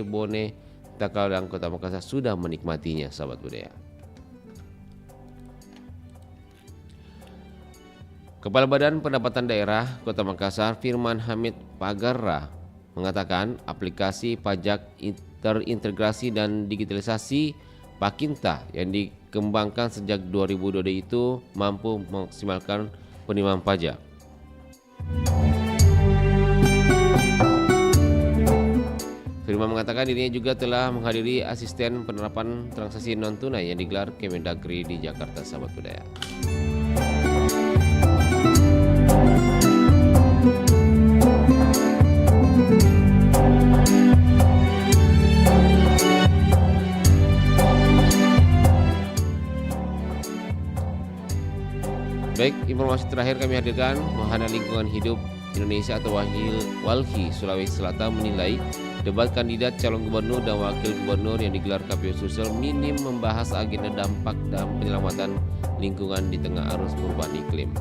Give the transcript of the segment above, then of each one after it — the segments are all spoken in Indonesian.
Bone, Takal dan Kota Makassar sudah menikmatinya, sahabat budaya. Kepala Badan Pendapatan Daerah Kota Makassar, Firman Hamid Pagarra, mengatakan aplikasi pajak terintegrasi dan digitalisasi Pakinta yang dikembangkan sejak 2022 itu mampu memaksimalkan penerimaan pajak. Firman mengatakan dirinya juga telah menghadiri asisten penerapan transaksi non-tunai yang digelar Kemendagri di Jakarta, sahabat budaya. Baik, informasi terakhir kami hadirkan, Wahana Lingkungan Hidup Indonesia atau WALHI Sulawesi Selatan menilai debat kandidat calon gubernur dan wakil gubernur yang digelar KPU Sulsel minim membahas agenda dampak dan penyelamatan lingkungan di tengah arus perubahan iklim.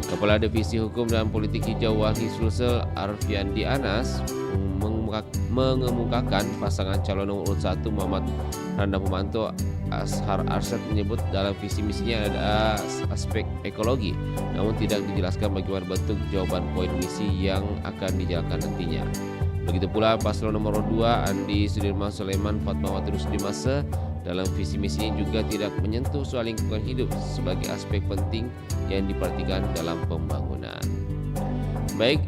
Kepala Divisi Hukum dan Politik Hijau WALHI Sulsel Arfiandi Anas mengemukakan pasangan calon nomor urut 1 Muhammad Randa Pumanto Ashar Arsyad menyebut dalam visi misinya ada aspek ekologi, namun tidak dijelaskan bagaimana bentuk jawaban poin misi yang akan dijalankan nantinya. Begitu pula paslon nomor 2 Andi Sudirman Sulaiman Fatmawati Rusdimase dalam visi misinya juga tidak menyentuh soal lingkungan hidup sebagai aspek penting yang diperhatikan dalam pembangunan. Baik,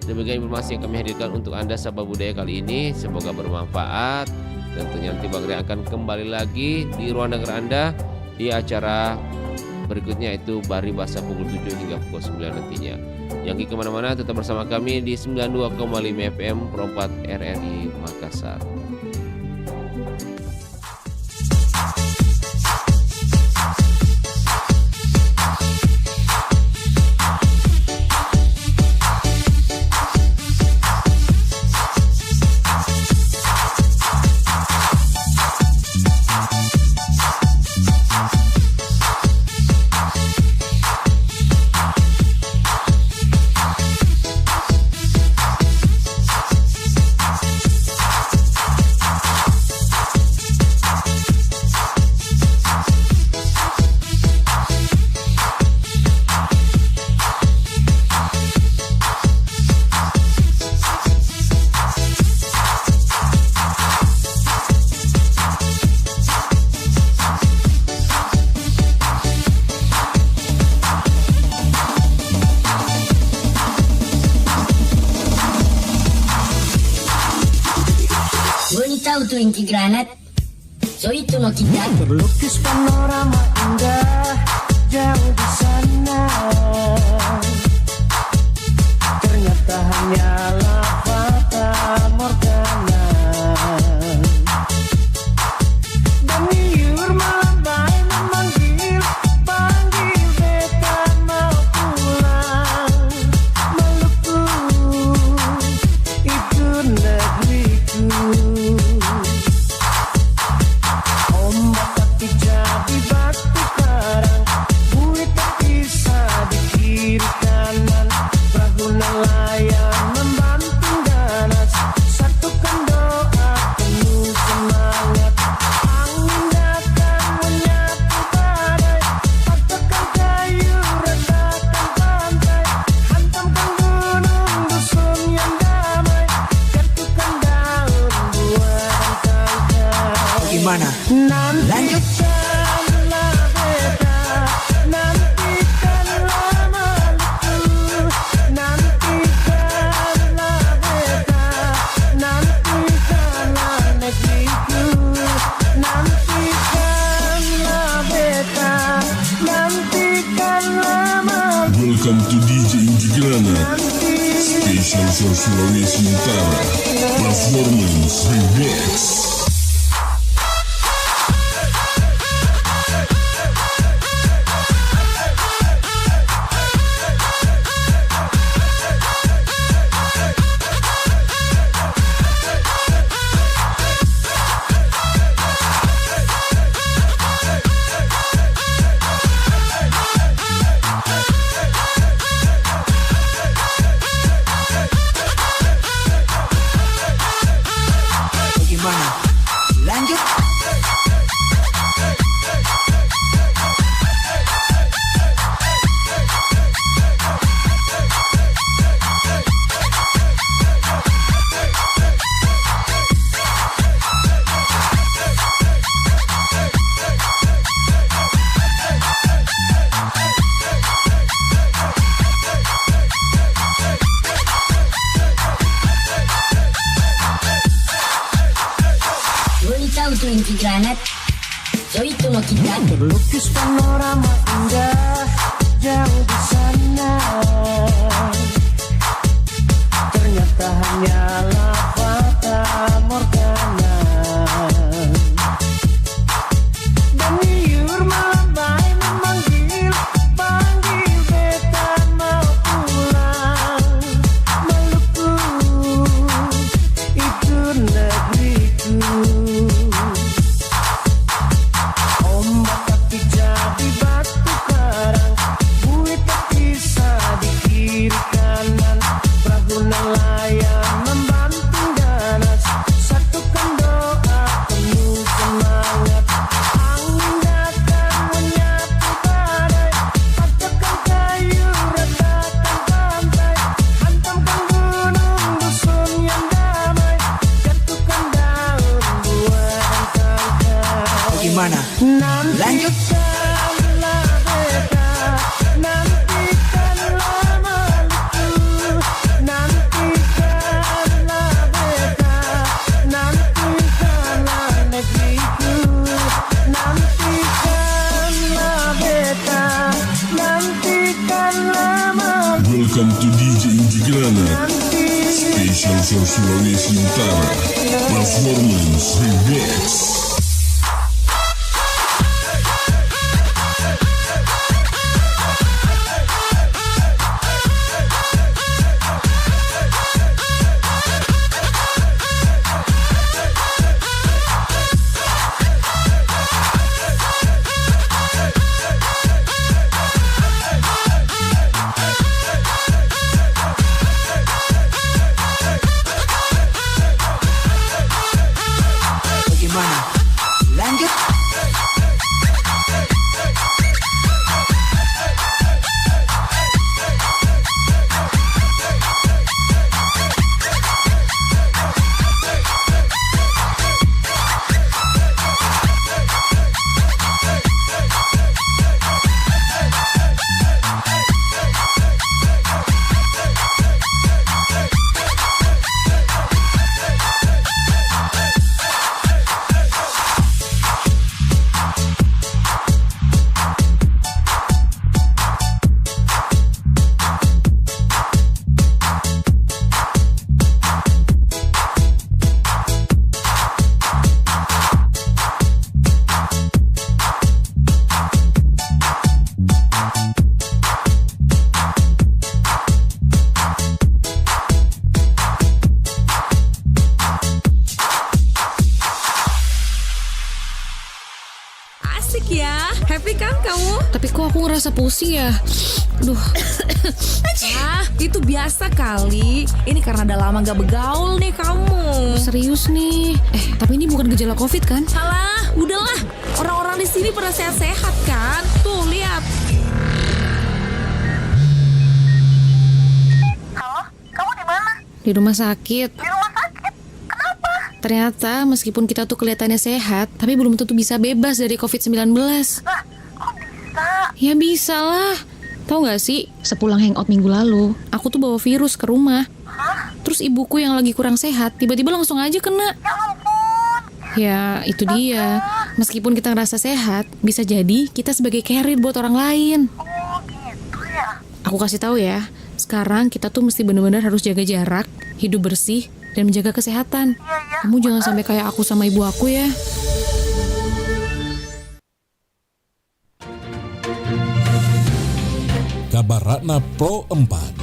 demikian informasi yang kami hadirkan untuk Anda sahabat budaya kali ini, semoga bermanfaat. Tentunya nanti Bang Ria akan kembali lagi di ruang dengar Anda di acara berikutnya, itu Bari Bahasa pukul 7 hingga pukul 9 nantinya. Yang kemana-mana tetap bersama kami di 92,5 FM Pro 4 RRI Makassar. Auto inti granat, so itu no kita. Terlukis panorama indah jauh di sana. Ternyata hanyalah fata morgana. Dan liur melambai memanggil, panggil beta mau pulang. Maluku itu negeriku. Jadi batu karang, buih tak bisa di kiri kanan. Perahu nelayan membanting ganas, satukan doa penuh semangat. Angin datang menyapu badai, patahkan kayu, ratakan pantai. Hantamkan gunung dusun yang damai, jatuhkan daun buah dan tangkai. Gimana? Lanjut. Welcome to DJ Inti Granat, Special for Sulawesi Utara, Performance Remix. itu inti granat, so itu no kita. Melukis panorama indah jauh di sana. Ternyata hanyalah fata morgana. Dan liur melambai memanggil, panggil beta mau pulang. Maluku, itu negeriku. Ombak tapi jadi batu karang, buih terpisah di kiri kanan. Perahu nelayan membanting ganas, satukan doa penuh semangat. Angin datang menyapu badai, patahkan kayu, ratakan pantai, hantamkan gunung dusun yang damai, jatuhkan daun buah dan tangkai. Bagaimana? Lanjut. Nantikanlah beta, nantikanlah Maluku, nantikanlah beta, nantikanlah negeriku, nantikanlah beta, nantikanlah Maluku. Welcome to DJ Inti Granat, Special for Sulawesi Utara, Performance Remix. Bagaimana? Lanjut. Asik ya, happy kan kamu? Tapi kok aku ngerasa pusing ya? Duh, Itu biasa kali. Ini karena udah lama gak begaul nih kamu. serius nih. Tapi ini bukan gejala COVID kan? Halah, udahlah. Orang-orang di sini pada sehat-sehat kan? Tuh, lihat. Di rumah sakit. Kenapa? Ternyata meskipun kita tuh kelihatannya sehat, tapi belum tentu bisa bebas dari COVID-19. Lah, kok bisa? Ya bisa lah. Tahu gak sih, sepulang hangout minggu lalu, aku tuh bawa virus ke rumah. Terus ibuku yang lagi kurang sehat, tiba-tiba langsung aja kena. Ya ampun. Ya, itu dia. Meskipun kita ngerasa sehat, bisa jadi kita sebagai carrier buat orang lain. Oh gitu ya. Aku kasih tahu ya, sekarang kita tuh mesti benar-benar harus jaga jarak, hidup bersih, dan menjaga kesehatan. Iya. Kamu jangan sampai kayak aku sama ibu aku ya. Kabar Ratna Pro 4.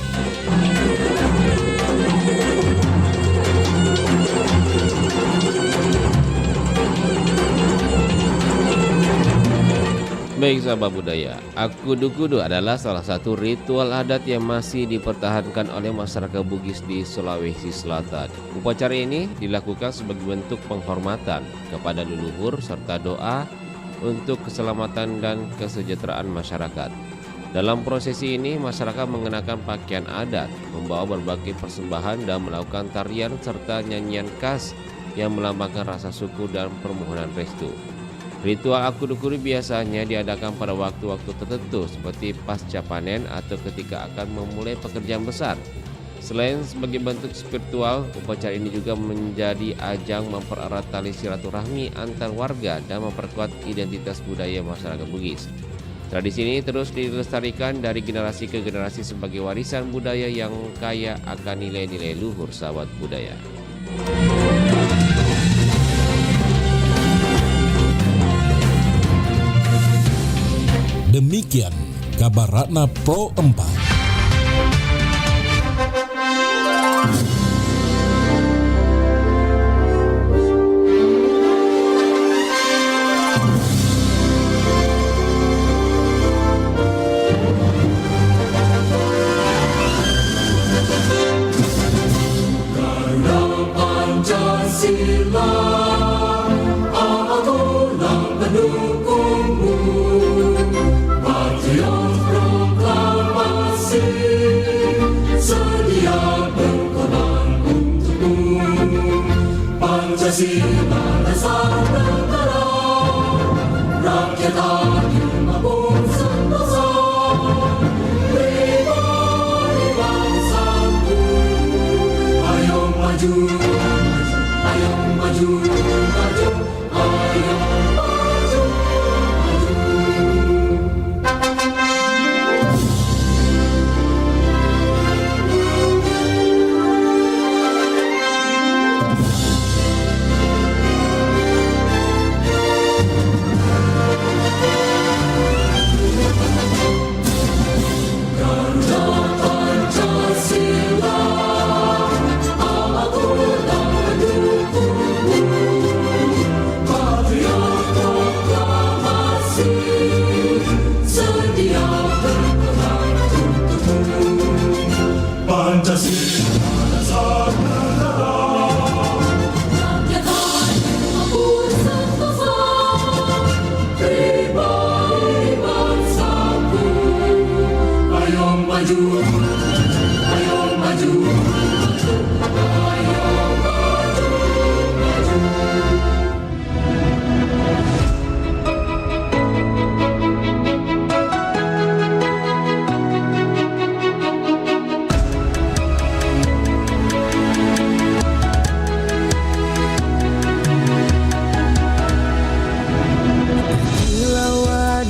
Baik sahabat budaya, Akudu-kudu adalah salah satu ritual adat yang masih dipertahankan oleh masyarakat Bugis di Sulawesi Selatan. Upacara ini dilakukan sebagai bentuk penghormatan kepada leluhur serta doa untuk keselamatan dan kesejahteraan masyarakat. Dalam prosesi ini, masyarakat mengenakan pakaian adat, membawa berbagai persembahan dan melakukan tarian serta nyanyian khas yang melambangkan rasa syukur dan permohonan restu. Ritual Akudu-kudu biasanya diadakan pada waktu-waktu tertentu seperti pasca panen atau ketika akan memulai pekerjaan besar. Selain sebagai bentuk spiritual, upacara ini juga menjadi ajang mempererat tali silaturahmi antar warga dan memperkuat identitas budaya masyarakat Bugis. Tradisi ini terus dilestarikan dari generasi ke generasi sebagai warisan budaya yang kaya akan nilai-nilai luhur sahabat budaya. Demikian kabar Ratna Pro 4.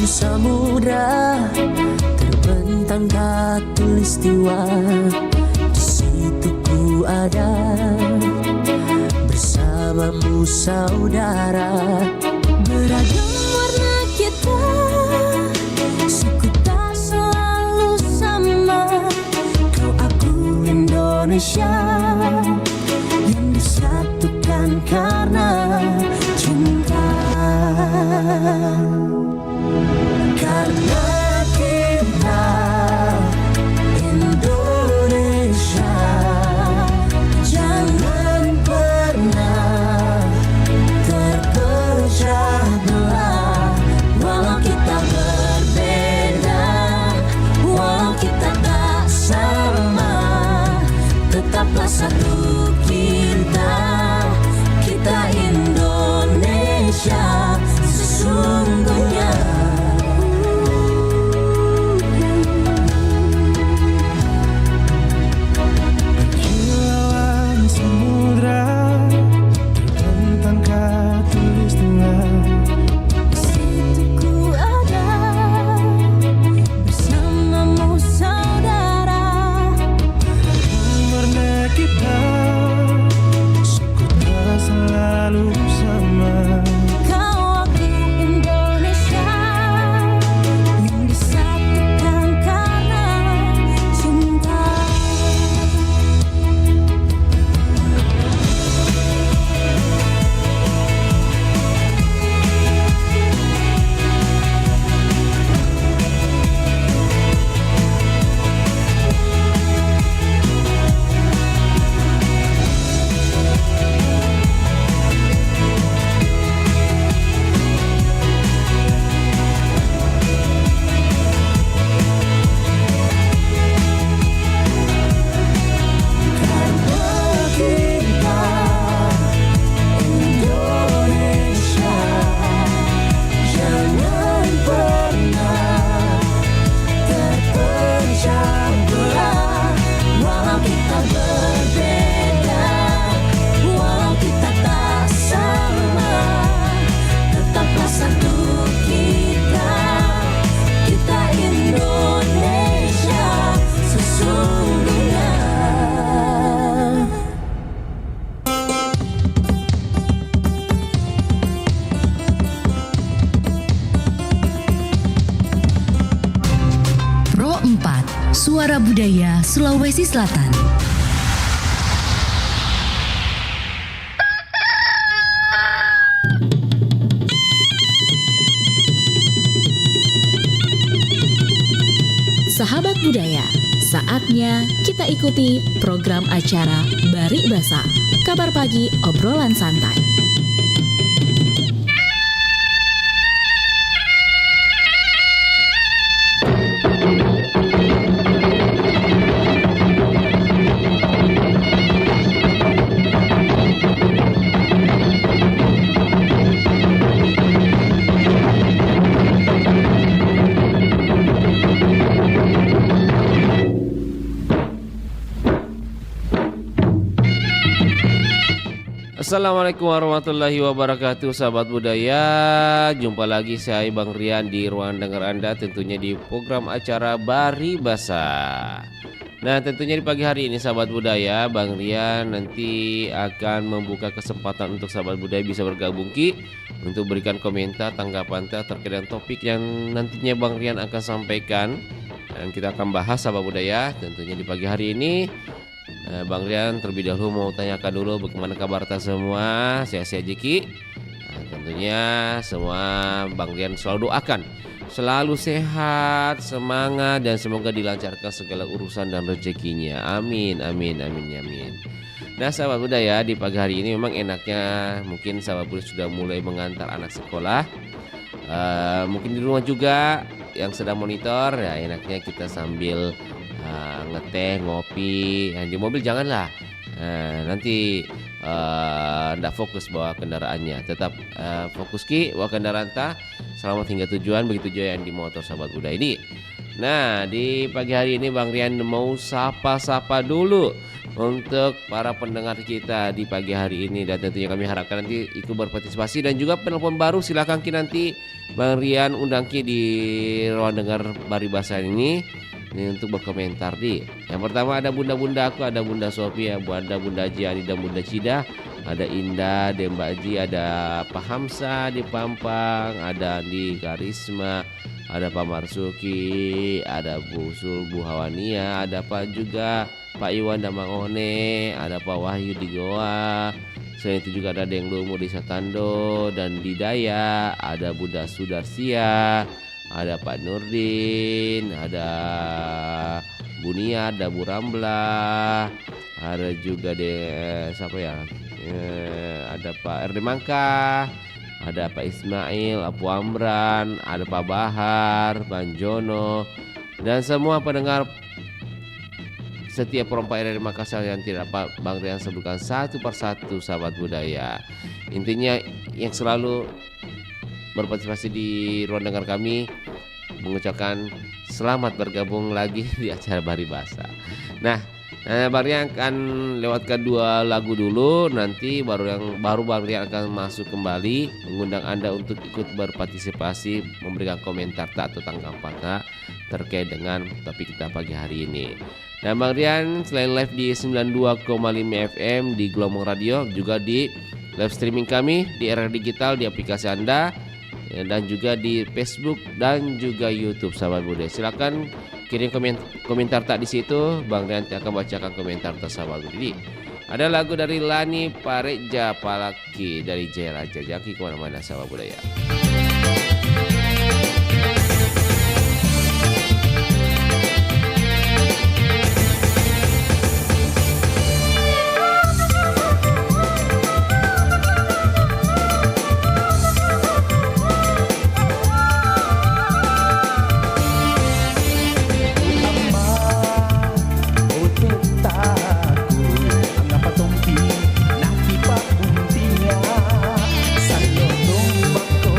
Samudra terbentang khatulistiwa, di situ ku ada bersamamu saudara. Beragam warna kita, suku tak selalu sama. Kau aku Indonesia yang disatukan karena cinta. Karena kita Indonesia, jangan pernah terpecah Acara Budaya Sulawesi Selatan. Sahabat budaya, saatnya kita ikuti program acara Bari Basa, kabar pagi obrolan santai. Assalamualaikum warahmatullahi wabarakatuh, sahabat budaya. Jumpa lagi saya Bang Rian di ruang dengar Anda, tentunya di program acara Bari Basa. Nah, tentunya di pagi hari ini sahabat budaya, Bang Rian nanti akan membuka kesempatan untuk sahabat budaya bisa bergabung untuk berikan komentar, tanggapan terkait dengan topik yang nantinya Bang Rian akan sampaikan. Dan kita akan bahas sahabat budaya tentunya di pagi hari ini. Bang Rian terlebih dahulu mau tanyakan dulu bagaimana kabar kita semua, sehat-sehat Jiki. Nah, tentunya semua Bang Rian selalu doakan selalu sehat, semangat, dan semoga dilancarkan segala urusan dan rezekinya. Amin, amin, amin, amin. Nah sahabat budaya, di pagi hari ini memang enaknya mungkin sahabat budaya sudah mulai mengantar anak sekolah. Mungkin di rumah juga yang sedang monitor, ya enaknya kita sambil ngeteh, ngopi. Yang di mobil janganlah, nanti ndak fokus bawa kendaraannya. Tetap fokus bawa kendaraan selamat hingga tujuan, begitu juga yang di motor sahabat budaya ini. Nah di pagi hari ini Bang Rian mau sapa-sapa dulu untuk para pendengar kita di pagi hari ini, dan tentunya kami harapkan nanti ikut berpartisipasi, dan juga penelpon baru silakan nanti Bang Rian undang di ruang dengar Bari Basa ini untuk berkomentar di. Yang pertama ada bunda-bunda aku, ada Bunda Sofia, ada Bunda Jiani dan Bunda Cida, ada Indah, Demba Ji, ada Pak Hamsa di Pampang, ada di Karisma, ada Pak Marsuki, ada Bu Sul, Bu Hawania, ada Pak juga Pak Iwan dan Mang One, ada Pak Wahyu di Goa. Selain itu juga ada Deng Lumu di Satando, dan di Daya ada Bunda Sudarsia, ada Pak Nurdin, ada Bunia, ada Bu Ramla, ada juga ada Pak RD Mangka, ada Pak Ismail, Apu Amran, ada Pak Bahar, Bang Jono, dan semua pendengar setiap perompak RRI Makassar yang tidak dapat Bang Rian sebutkan satu persatu sahabat budaya. Intinya yang selalu berpartisipasi di ruang dengar kami mengucapkan selamat bergabung lagi di acara Bari Basa. Nah, Bang Rian akan lewatkan 2 lagu dulu, nanti baru Bang Rian akan masuk kembali mengundang Anda untuk ikut berpartisipasi, memberikan komentar atau tanggapan terkait dengan topik kita pagi hari ini. Dan Bang Rian selain live di 92,5 FM di Gelombang Radio, juga di live streaming kami di era digital di aplikasi Anda, dan juga di Facebook dan juga YouTube sahabat budaya. Silakan kirim komentar di situ, Bang Rian akan bacakan komentar sahabat budaya. Ada lagu dari Lani Pareja Palaki dari Jaya Raja. Jaki kemana-mana sahabat budaya. Nakipa untinya, sayo dong bako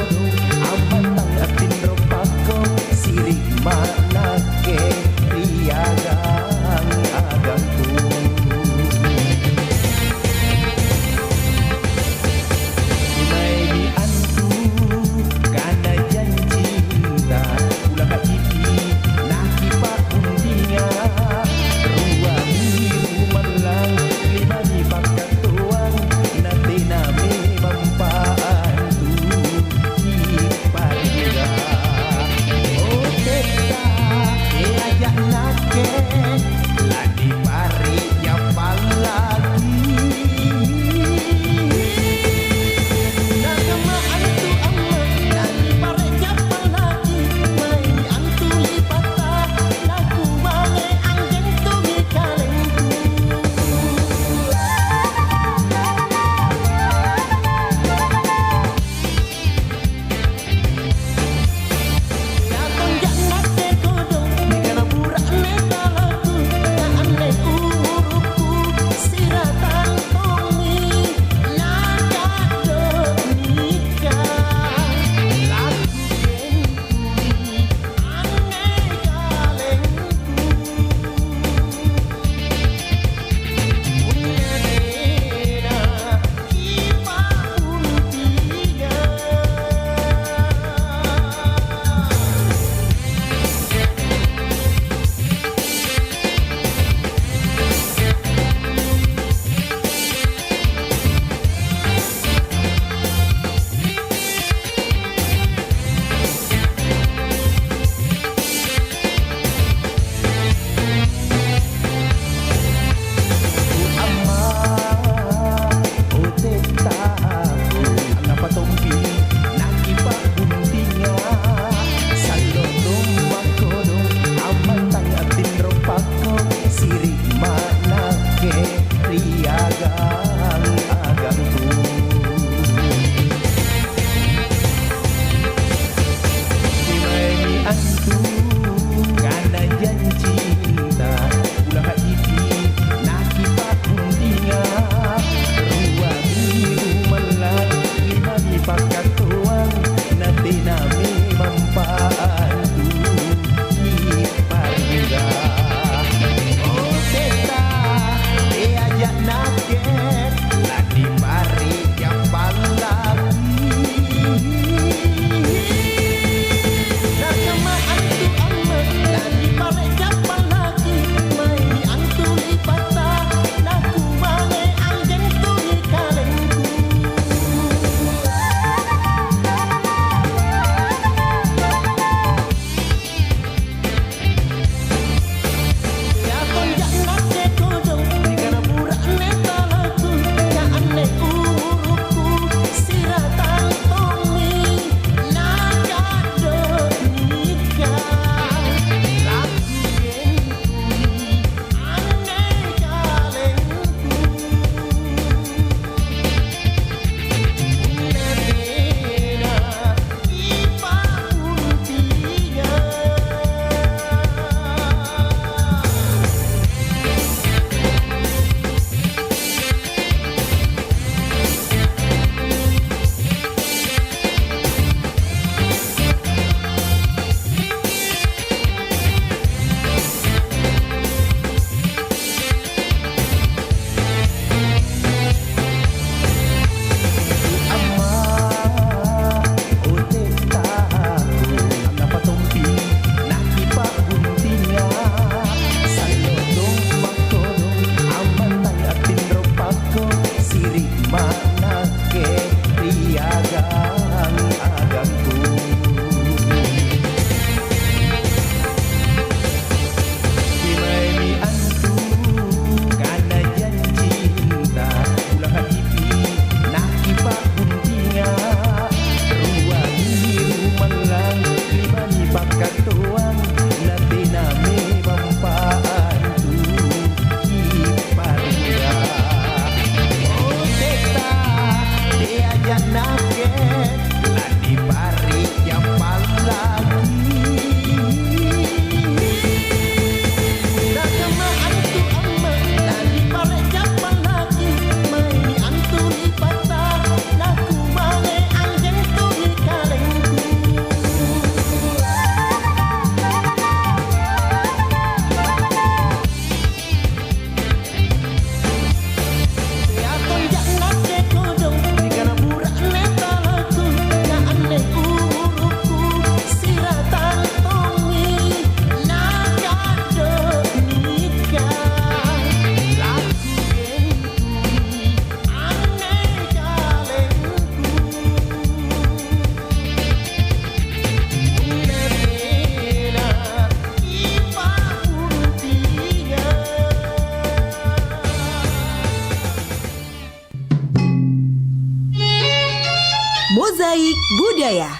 Mozaik Budaya.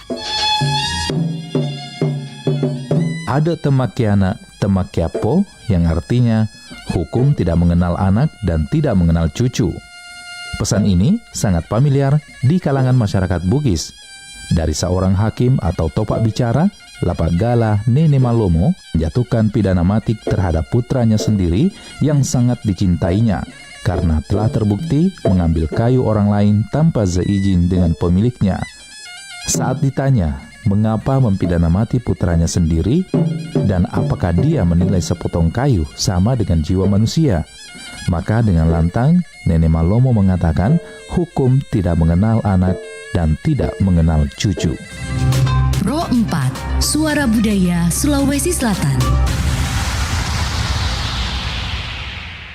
Ada temakiana temakiapo yang artinya hukum tidak mengenal anak dan tidak mengenal cucu. Pesan ini sangat familiar di kalangan masyarakat Bugis. Dari seorang hakim atau topak bicara, Lapagala Nene Malomo menjatuhkan pidana mati terhadap putranya sendiri yang sangat dicintainya karena telah terbukti mengambil kayu orang lain tanpa seizin dengan pemiliknya. Saat ditanya mengapa mempidana mati putranya sendiri dan apakah dia menilai sepotong kayu sama dengan jiwa manusia, maka dengan lantang Nene Malomo mengatakan hukum tidak mengenal anak dan tidak mengenal cucu. Pro 4, Suara Budaya Sulawesi Selatan.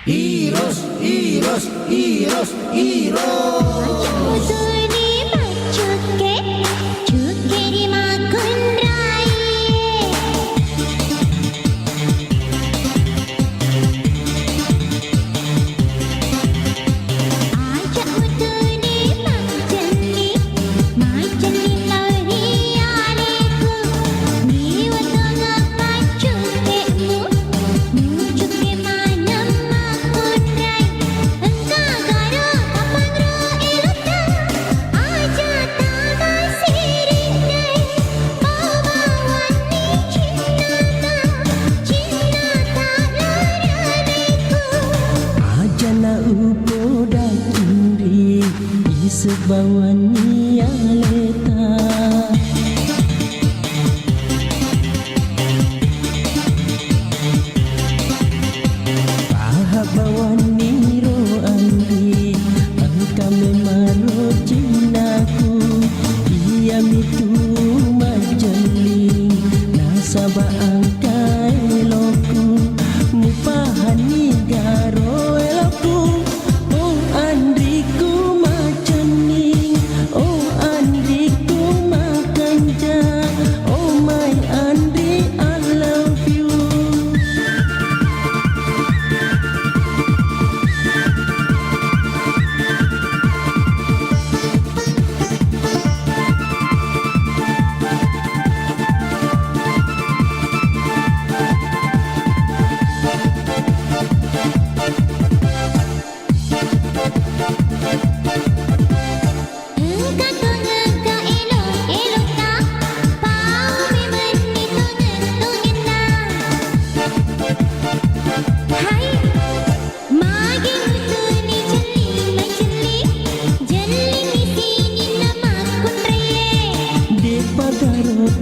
Iros, iros, iros, iros. Sebawani aleta pahabawani ro andri angka memaro cinaku ia mitu majeling nasaba angka eloku mupahani garo eloku oh andriku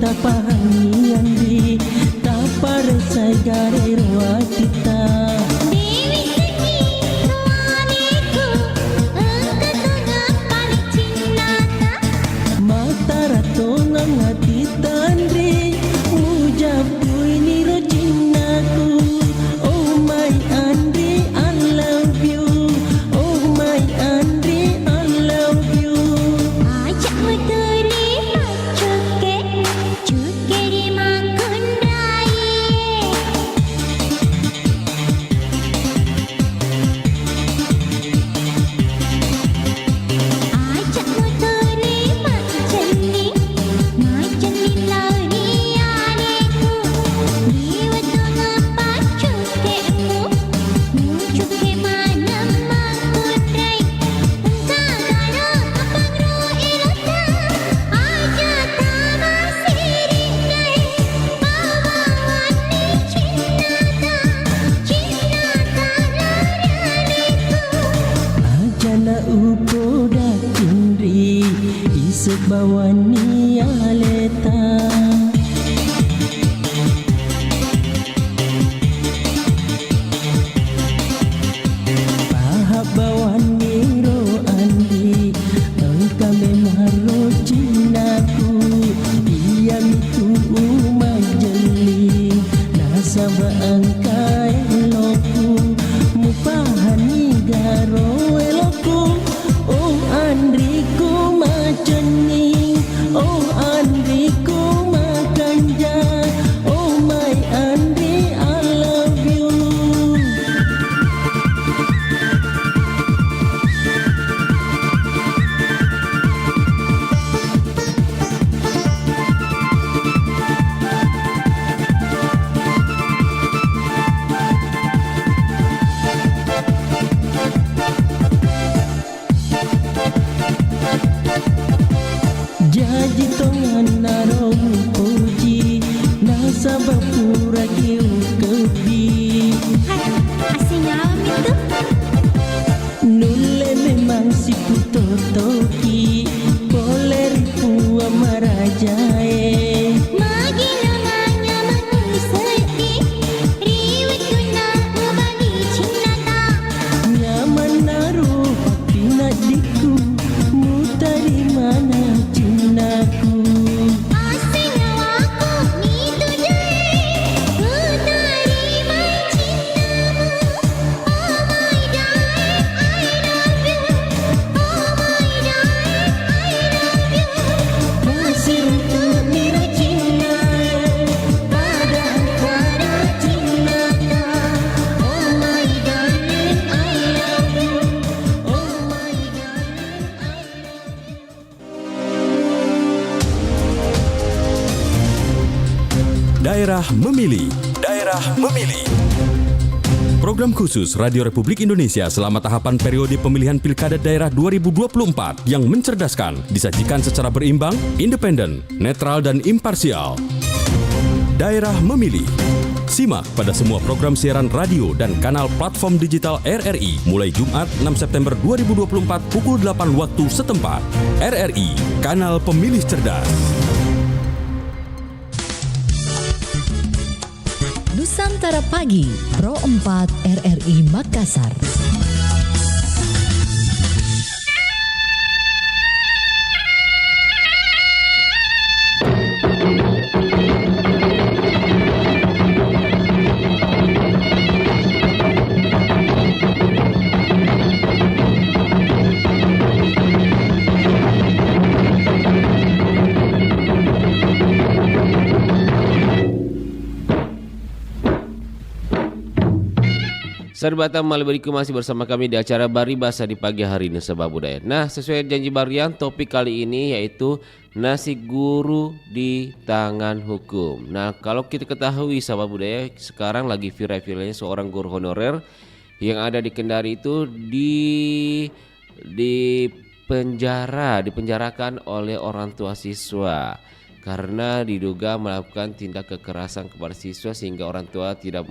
tapahani andi tapar sagare roa kita Dewi Seni ruaneku engkau tengah paling cinta mata ratongan hati tandri mujabu ini ro cintaku oh my Andri I love you oh my Andri I love you ajak muteri pacuke cukeri sebawani aleta pahak bawani ro andi engkau memang ro cinaku ia mitu majeli nasaba angkai eloku mupahani garo eloku oh andriku maceni oh andriku makanja oh my Andri I love you. Jadi tongan narong puji nasabah pura kiu kebi Aslinya itu nule memang si putotoki boleh ripu amarajae Magi namanya menguseti Riwet guna ubani cinta nyaman naruh pinadiku mutari mana cintaku Aslinya aku itu jai Ku terima cintamu Oh my darling I love you Oh my darling I love you masih untuk mira cinta pada cinta oh my darling I love you oh my darling I Daerah Memilih. Daerah Memilih. Program khusus Radio Republik Indonesia selama tahapan periode pemilihan Pilkada Daerah 2024 yang mencerdaskan, disajikan secara berimbang, independen, netral dan imparsial. Daerah Memilih. Simak pada semua program siaran radio dan kanal platform digital RRI mulai Jumat 6 September 2024 pukul 8 waktu setempat. RRI, Kanal Pemilih Cerdas. Nusantara Pagi, Pro 4 RRI Makassar. Sahabat Amal beriku masih bersama kami di acara Bari Bahasa di pagi hari ini Sabah Budaya. Nah, sesuai janji Barian, topik kali ini yaitu nasi guru di tangan hukum. Nah, kalau kita ketahui Sabah Budaya, sekarang lagi viral-viralnya seorang guru honorer yang ada di Kendari itu dipenjarakan oleh orang tua siswa karena diduga melakukan tindak kekerasan kepada siswa sehingga orang tua tidak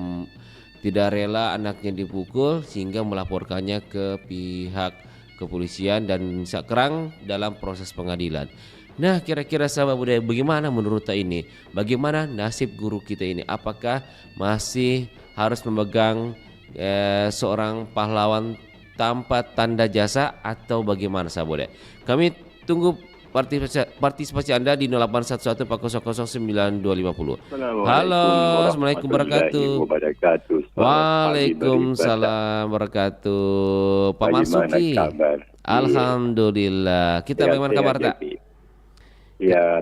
rela anaknya dipukul sehingga melaporkannya ke pihak kepolisian dan sekarang dalam proses pengadilan. Nah, kira-kira sahabat budaya bagaimana menurut ini? Bagaimana nasib guru kita ini? Apakah masih harus memegang seorang pahlawan tanpa tanda jasa atau bagaimana sahabat budaya? Kami tunggu partisipasi Anda di 0811400920. Halo, Assalamualaikum warahmatullahi wabarakatuh. Waalaikumsalam wabarakatuh. Pak Marsuki. Alhamdulillah. Kita bagaimana kabar tak? Ya,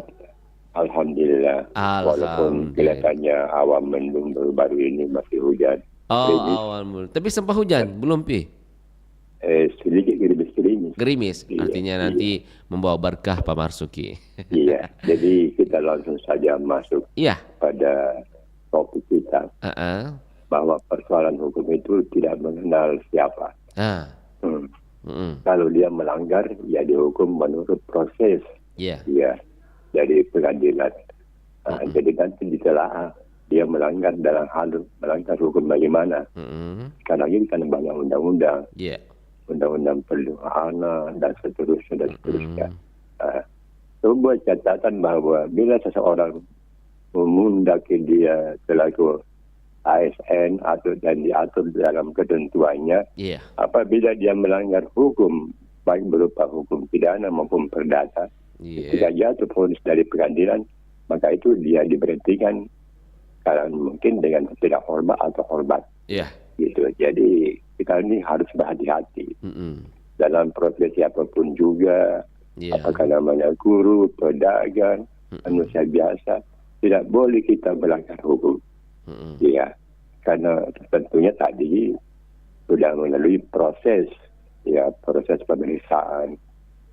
alhamdulillah. Walaupun kelihatannya awan mendung baru ini masih hujan. Oh, awan mendung. Tapi sempat hujan belum Pi? Sedikit gerimis, artinya nanti membawa berkah Pak Marsuki. Iya, jadi kita langsung saja masuk pada topik kita bahwa persoalan hukum itu tidak mengenal siapa. Kalau dia melanggar, ya dihukum menurut proses. Ya, dari pengadilan. Jadi nanti ditelaah dia melanggar dalam hal melanggar hukum bagaimana. Sekarang ini kan banyak undang-undang. Undang-undang perlindungan anak dan seterusnya. buat catatan bahwa bila seseorang memundaki dia selaku ASN atau dan diatur dalam ketentuannya, apabila dia melanggar hukum baik berupa hukum pidana maupun perdata, tidak jatuh vonis dari pengadilan, maka itu dia diberhentikan kalau mungkin dengan tidak hormat atau hormat. Gitu. Jadi kita ini harus berhati-hati dalam profesi apapun juga, apakah namanya guru, pedagang, manusia biasa, tidak boleh kita melanggar hukum. Karena tentunya tadi sudah melalui proses pemeriksaan,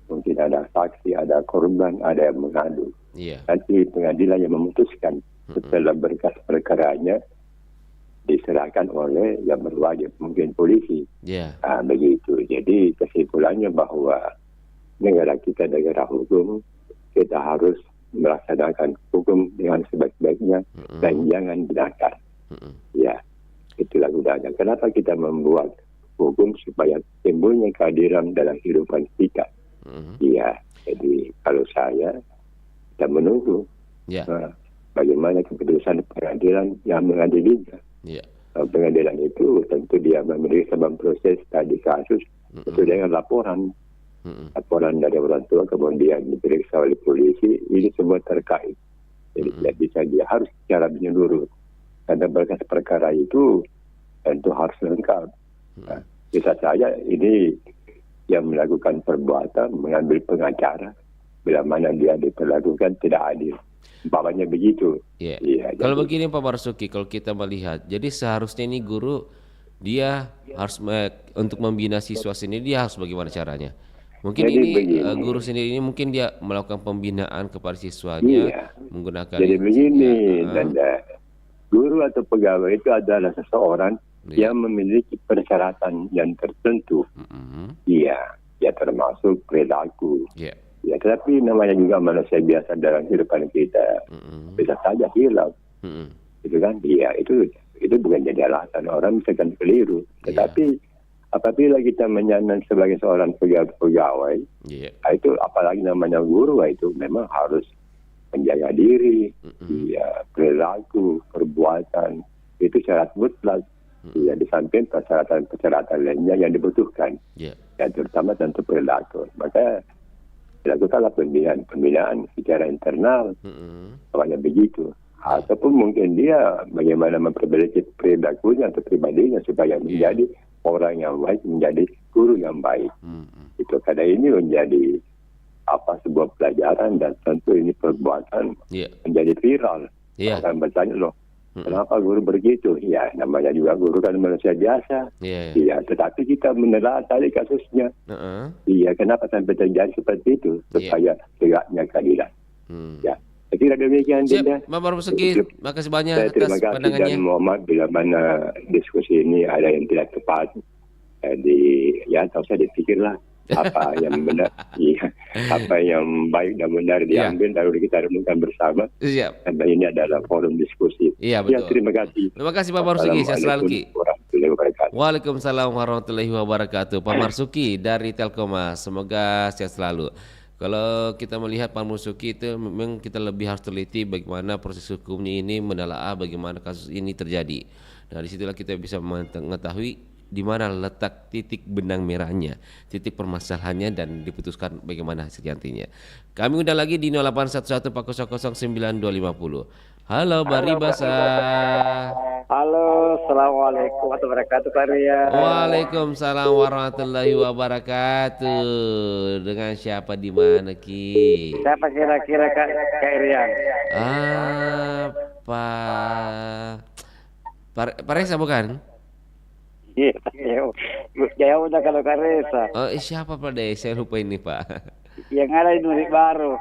mungkin ada saksi, ada korban, ada yang mengadu. Nanti pengadilan yang memutuskan setelah berkas perkaranya diserahkan oleh yang berwajib, mungkin polisi. Begitu. Jadi kesimpulannya bahwa negara kita negara hukum, kita harus melaksanakan hukum dengan sebaik-baiknya dan jangan dilanggar. Itulah gunanya. Kenapa kita membuat hukum supaya timbulnya keadilan dalam kehidupan kita? Jadi kalau saya kita menunggu bagaimana keputusan pengadilan yang mengadilinya. Pengadilan itu tentu dia memeriksa memproses tadi kasus itu dengan laporan dari orang tua, kemudian diperiksa oleh polisi. Ini semua terkait. Jadi tidak bisa, dia harus secara menyeluruh. Karena berkas perkara itu tentu harus lengkap. Bisa saja ini yang melakukan perbuatan mengambil pengacara, bila mana dia diperlakukan tidak adil. Umpamanya begitu. Kalau begini Pak Marzuki, kalau kita melihat, jadi seharusnya ini guru dia harus untuk membina siswa sendiri, dia harus bagaimana caranya? Mungkin jadi ini begini. Guru sendiri ini mungkin dia melakukan pembinaan kepada siswanya menggunakan. Jadi begini, Nanda, guru atau pegawai itu adalah seseorang yang memiliki persyaratan yang tertentu. Ya termasuk perilaku. Ya, tetapi namanya juga manusia biasa dalam kehidupan kita, bisa saja hilang. Itu kan, itu bukan jadi alasan, orang bisa kan keliru. Tetapi apabila kita menyandang sebagai seorang pegawai, itu apalagi namanya guru, itu memang harus menjaga diri, perilaku, perbuatan, itu syarat mutlak. Di samping persyaratan lainnya yang dibutuhkan, dan terutama tentu perilaku. Maka dilakukanlah pembinaan secara internal, awalnya begitu. Ataupun mungkin dia bagaimana memperbaiki perilakunya atau pribadinya supaya menjadi orang yang baik, menjadi guru yang baik. Itu karena ini menjadi sebuah pelajaran, dan tentu ini perbuatan menjadi viral. Orang bertanya, loh, kenapa guru begitu? Ya, namanya juga guru kan manusia biasa. Tetapi kita menelaah tadi kasusnya. Kenapa sampai terjadi seperti itu? Supaya tegaknya keadilan. Saya kira demikian. Siap, Pak Marzuki, makasih banyak atas terima kasih pandangannya. dan mohon maaf bila mana diskusi ini ada yang tidak tepat. Jadi tak usah dipikirlah apa yang benar, apa yang baik dan benar diambil lalu kita renungkan bersama. Karena ini adalah forum diskusi. Betul. Terima kasih. Terima kasih Pak Marzuki, saya selalu Ki. Warahmatullahi wabarakatuh. Waalaikumsalam warahmatullahi wabarakatuh. Pak Marzuki dari Telkomas, semoga sehat selalu. Kalau kita melihat Pak Marzuki itu memang kita lebih harus teliti bagaimana proses hukumnya ini, menelaah bagaimana kasus ini terjadi. Nah, disitulah kita bisa mengetahui di mana letak titik benang merahnya, titik permasalahannya, dan diputuskan bagaimana hasil nantinya. Kami undang lagi di 0811 400 9250. Halo Bari Basa. Halo, assalamualaikum warahmatullahi wabarakatuh, Karya. Waalaikumsalam warahmatullahi wabarakatuh. Dengan siapa di mana Ki? Siapa kira-kira Kak Irian? Pak Reza bukan? Iya, jauh udah kalau Kak Reza. Oh, siapa Pak Deh? Saya lupa ini Pak. Yang ada di Nuri Baru.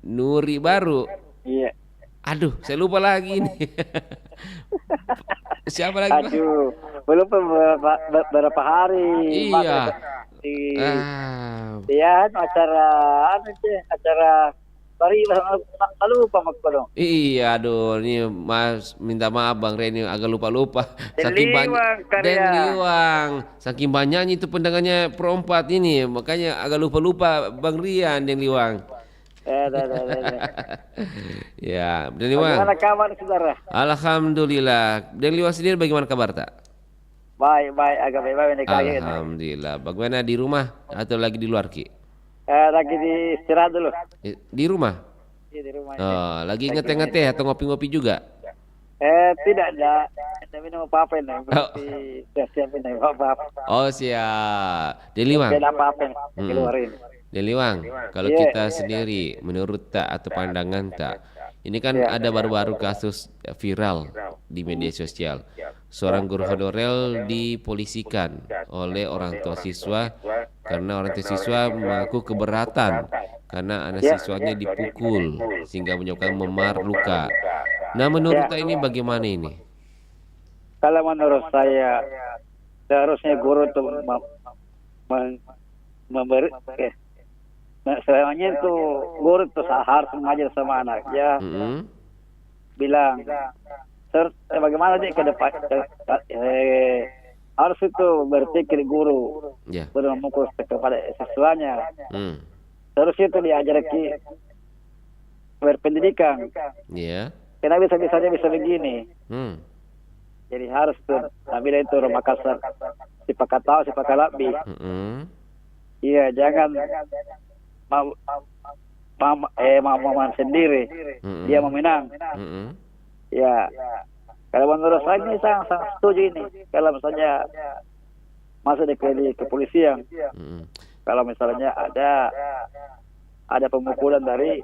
Nuri Baru? Iya. Aduh, saya lupa lagi ini. Siapa lagi Pak? Aduh, belum beberapa hari. Iya. Iya, acara Bari lupa Mak dong. Iya, aduh, ini Mas minta maaf Bang Reni agak lupa-lupa. Saking banyak Liwang. Saking banyaknya itu pendengarnya Pro 4 ini, makanya agak lupa-lupa Bang Rian Den Liwang. Ya, dan Liwang. Bagaimana kabar saudara? Alhamdulillah. Dan Liwang sendiri bagaimana kabar tak? Baik, agak baik ini kali ini. Alhamdulillah. Bagaimana di rumah atau lagi di luar Ki? Lagi di istirahat dulu. Di rumah? Iya, di rumah. Oh, lagi ngeteh-ngeteh atau ngopi-ngopi juga? Tidak ada. Kita minum apa-apa nih. Berarti siap ini apa-apa. Oh, siap. Dan Liwang. Tidak apa-apa nih. Keluar ini. Dan Liwang, kalau kita sendiri menurut tak atau pandangan tak, ini kan ada baru-baru kasus viral di media sosial. Seorang guru honorer dipolisikan oleh orang tua siswa karena orang tua siswa mengaku keberatan karena anak siswanya dipukul sehingga menyebabkan memar luka. Nah, menurut tak ini bagaimana ini? Kalau menurut saya seharusnya guru itu memberi sebenarnya itu guru itu harus mengajar sama anak ya. Bilang bagaimana dia ke depan harus itu berpikir guru belum memukul kepada siswanya. Terus itu diajar berpendidikan. Kenapa bisa-bisanya bisa begini? Jadi harus tuh bila itu rumah kasar sipakat tahu sipakat lebih. Iya, jangan mama sendiri dia memenang. Ya, kalau menurut saya ini sangat setuju ini. Kalau misalnya masuk di kepolisian, kalau misalnya ada pemukulan dari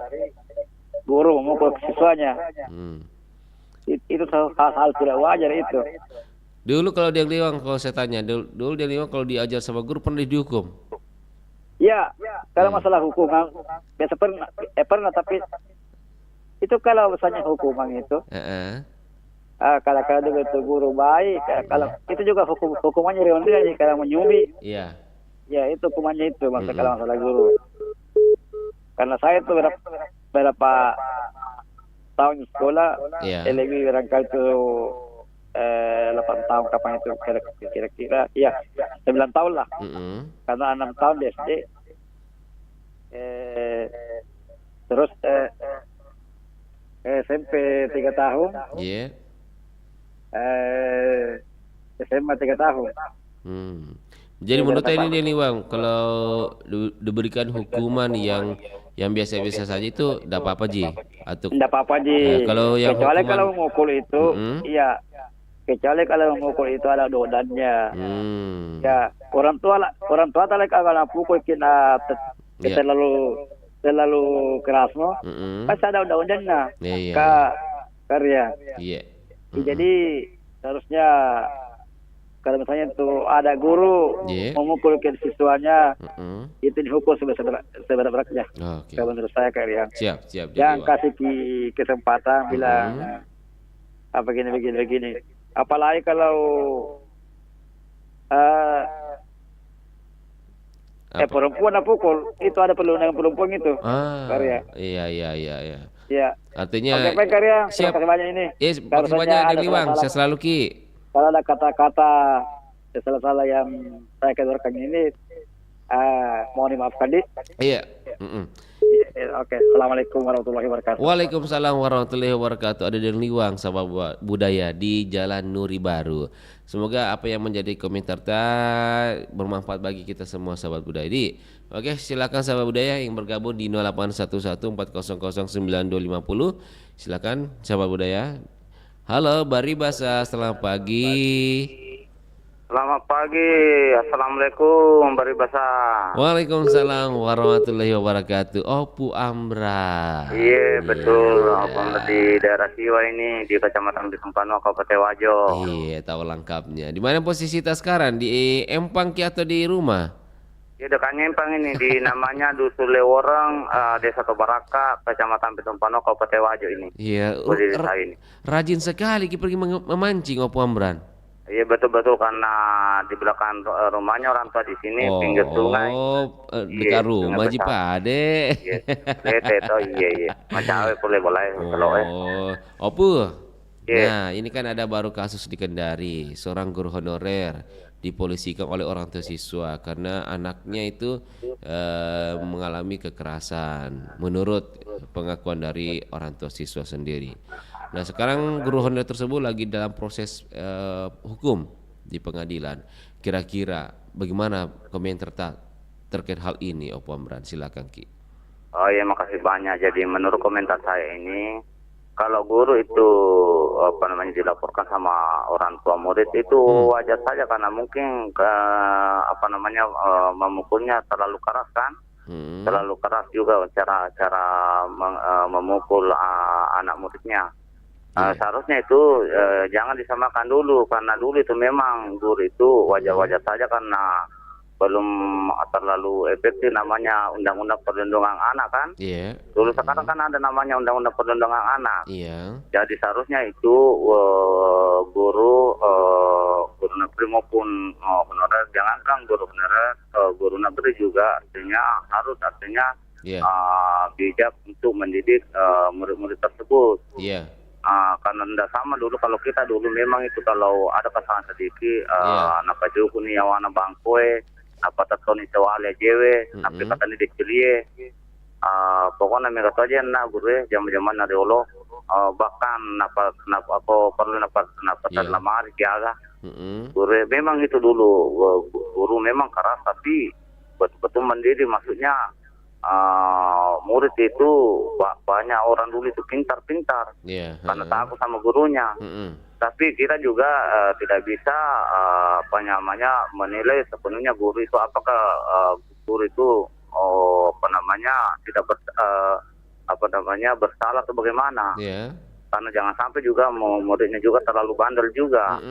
guru memukul siswanya, itu hal tidak wajar itu. Dulu kalau dia Liwang, kalau saya tanya, dulu dia Liwang kalau diajar sama guru pernah dihukum? Ya, kalau masalah hukuman biasa pernah, tapi itu kalau misalnya hukuman itu, kalau itu guru baik, kalau itu juga hukumannya rendah aja kalau menyubi. Iya. Ya itu hukumannya itu kalau masalah guru. Karena saya itu berapa tahun sekolah, lebih barangkali itu 8 tahun kapan itu kira-kira ya 9 tahun lah. Karena 6 tahun di SD. Terus SMP 3 tahun. SMA 3 tahun. Jadi menurut ini nih Bang, kalau diberikan hukuman yang biasa-biasa saja itu tidak apa-apa Ji? Atau tidak apa-apa Ji. Kalau yang kecuali hukuman... kalau memukul itu, iya. Kecuali kalau memukul itu ada dodannya. Ya, orang tua tak kalau pukul kita terlalu keras no. Pasti ada undang-undangnya. Karya. Jadi harusnya kalau misalnya itu ada guru memukul ke siswanya, itu dihukum seberat-beratnya. Kalau menurut saya Rian. Siap. Yang kasih kesempatan bilang begini. Apalagi kalau perempuan pukul, itu ada perlindungan perempuan itu. Karya. Iya. Iya. Artinya Oke, Karya. Siap. Terima kasih banyak ini. Terima banyak dari Liwang. Saya selalu Ki. Kalau ada kata-kata salah-salah yang saya keluarkan ini, mohon dimaafkan di. Iya. Oke, assalamualaikum warahmatullahi wabarakatuh. Waalaikumsalam warahmatullahi wabarakatuh. Ada dari Liwang sahabat budaya di Jalan Nuri Baru. Semoga apa yang menjadi komentar bermanfaat bagi kita semua sahabat budaya. Oke, silakan sahabat budaya yang bergabung di 0811400950. Silakan sahabat budaya. Halo Baribasa, selamat pagi. Selamat pagi, assalamualaikum Baribasa. Waalaikumsalam warahmatullahi wabarakatuh. Opu Amra. Iya betul, Opam di daerah Siwa ini di Kecamatan Bisumpano, Kabupaten Wajo. Iya, tahu lengkapnya. Di mana posisi kita sekarang? Di Empang Ki atau di rumah? Di dekat Empang ini, di namanya Dusun Leworang, Desa Tobaraka, Kecamatan Bisumpano, Kabupaten Wajo ini. Iya, rajin sekali Ki pergi memancing Opu Amran. Iya betul karena di belakang rumahnya orang tua di sini pinggir sungai. Dekat rumah Ji Pade. Iya. Macam boleh kalau Opu. Nah, ini kan ada baru kasus di Kendari, seorang guru honorer dipolisikan oleh orang tua siswa karena anaknya itu mengalami kekerasan menurut pengakuan dari orang tua siswa sendiri. Nah, sekarang guru honorer tersebut lagi dalam proses hukum di pengadilan. Kira-kira bagaimana komentar terkait hal ini, Opo Amran? Silakan, Ki. Oh ya, makasih banyak. Jadi menurut komentar saya ini, kalau guru itu dilaporkan sama orang tua murid itu wajar saja karena mungkin memukulnya terlalu keras kan, terlalu keras juga cara memukul anak muridnya. Seharusnya itu jangan disamakan dulu karena dulu itu memang guru itu wajar-wajar saja karena belum terlalu efektif namanya Undang-Undang Perlindungan Anak kan. Iya. Dulu sekarang kan ada namanya Undang-Undang Perlindungan Anak. Iya. Jadi seharusnya itu guru negeri maupun honorer, jangankan guru honorer, guru negeri juga artinya bijak untuk mendidik murid-murid tersebut. Iya. Karena tidak sama dulu kalau kita dulu memang itu kalau ada kesalahan sedikit napa juku nih awana bangkoe apa tatoni sewale jewe tapi kata ni dikelie pokoknya mereka saja na guru jam-jaman na deolo bahkan napa aku perlu napa terlamar kiaga guru memang itu dulu guru memang keras tapi betul-betul mandiri maksudnya murid itu banyak orang dulu itu pintar-pintar karena takut sama gurunya. Tapi kita juga tidak bisa menilai sepenuhnya guru itu apakah guru itu tidak bersalah atau bagaimana. Karena jangan sampai juga muridnya juga terlalu bandel juga,